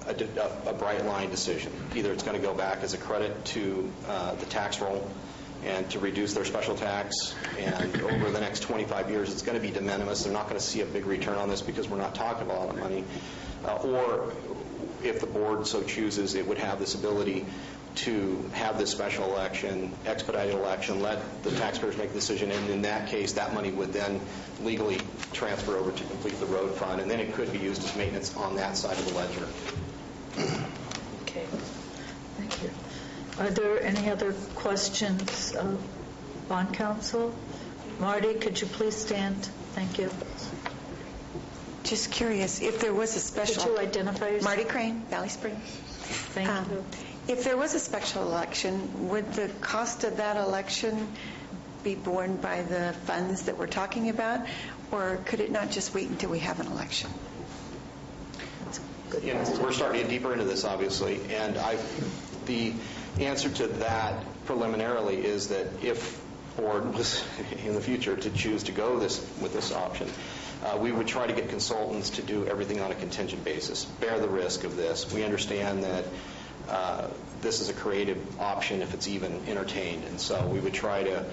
a bright line decision. Either it's going to go back as a credit to the tax roll and to reduce their special tax, and over the next 25 years it's going to be de minimis. They're not going to see a big return on this because we're not talking about a lot of money. Or if the board so chooses, it would have this ability to have this special election, expedited election, let the taxpayers make the decision, and in that case, that money would then legally transfer over to complete the road fund, and then it could be used as maintenance on that side of the ledger. Okay, thank you. Are there any other questions of bond counsel? Marty, could you please stand? Thank you. Just curious, if there was a special... Could you identify yourself? Marty Crane, Valley Springs. Thank you. If there was a special election, would the cost of that election be borne by the funds that we're talking about, or could it not just wait until we have an election? We're starting to get deeper into this, obviously, and the answer to that preliminarily is that if the board was in the future to choose to go with this option, we would try to get consultants to do everything on a contingent basis, bear the risk of this. We understand that this is a creative option if it's even entertained, and so we would try to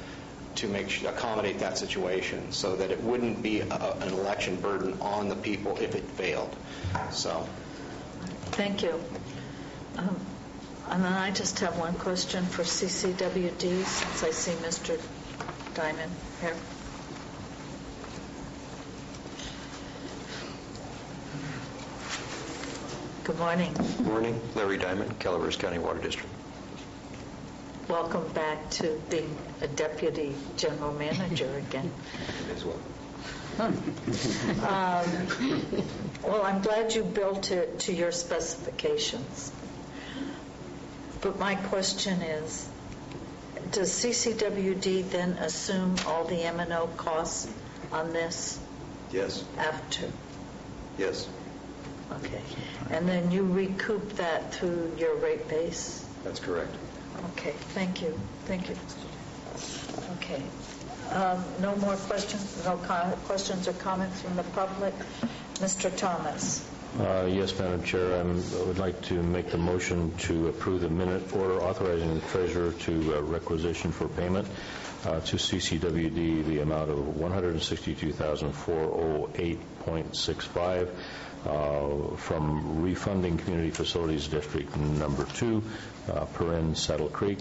accommodate that situation so that it wouldn't be an election burden on the people if it failed. So, thank you. And then I just have one question for CCWD, since I see Mr. Diamond here. Good morning. Good morning. Larry Diamond, Calaveras County Water District. Welcome back to being a deputy general manager again. As well. Well, I'm glad you built it to your specifications. But my question is, does CCWD then assume all the M&O costs on this? Yes. After? Yes. Okay. And then you recoup that through your rate base? That's correct. Okay. Thank you. Thank you. Okay. No more questions? No questions or comments from the public? Mr. Thomas. Yes, Madam Chair. I would like to make the motion to approve the minute order authorizing the treasurer to requisition for payment to CCWD the amount of $162,408.65 from Refunding Community Facilities District Number 2, Saddle Creek.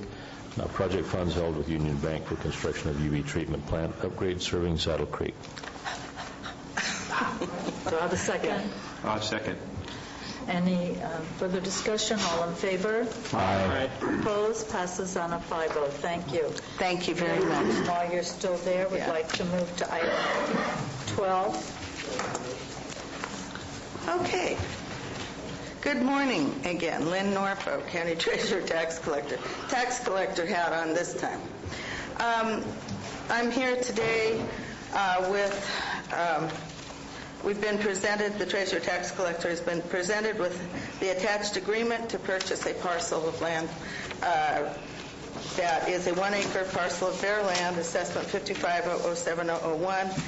Project funds held with Union Bank for construction of UV treatment plant upgrade serving Saddle Creek. Do I have a second? Second. Any further discussion? All in favor? Aye. Opposed? Passes on a 5-0. Thank you. Thank you very much. While you're still there, we'd like to move to item 12. Okay. Good morning again. Lynn Norfolk, County Treasurer, Tax Collector. Tax Collector hat on this time. I'm here today we've been presented, the Treasurer Tax Collector has been presented with the attached agreement to purchase a parcel of land that is a 1-acre parcel of bare land, assessment 55007001,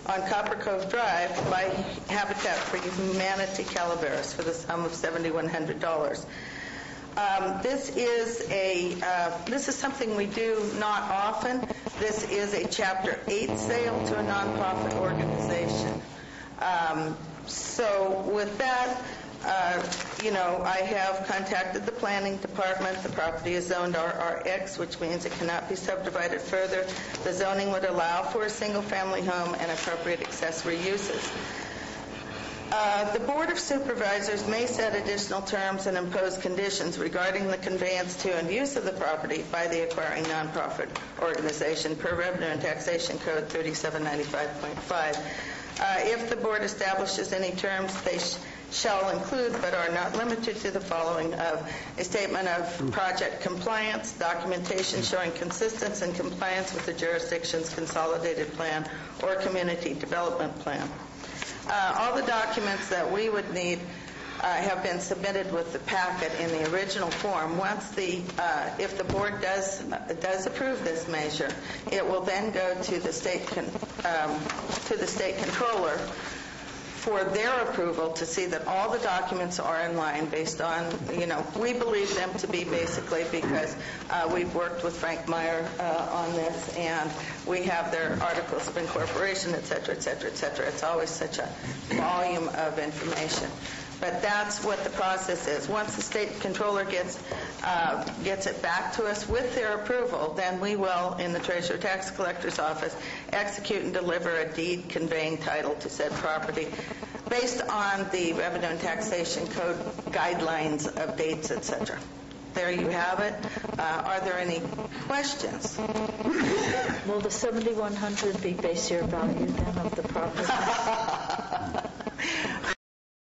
on Copper Cove Drive by Habitat for Humanity Calaveras for the sum of $7,100. This is something we do not often. This is a Chapter 8 sale to a nonprofit organization. So with that, I have contacted the planning department. The property is zoned RRX, which means it cannot be subdivided further. The zoning would allow for a single-family home and appropriate accessory uses. The Board of Supervisors may set additional terms and impose conditions regarding the conveyance to and use of the property by the acquiring nonprofit organization per Revenue and Taxation Code 3795.5. If the board establishes any terms, they shall include, but are not limited to, the following: of a statement of project compliance, documentation showing consistency and compliance with the jurisdiction's consolidated plan or community development plan. All the documents that we would need have been submitted with the packet in the original form. If the board does approve this measure, it will then go to the state controller for their approval to see that all the documents are in line based on, we believe them to be basically because we've worked with Frank Meyer on this, and we have their articles of incorporation, et cetera, et cetera, et cetera. It's always such a volume of information. But that's what the process is. Once the state controller gets it back to us with their approval, then we will, in the Treasurer Tax Collector's office, execute and deliver a deed conveying title to said property based on the Revenue and Taxation Code guidelines of dates, etc. There you have it. Are there any questions? Will the $7,100 be base year value then of the property?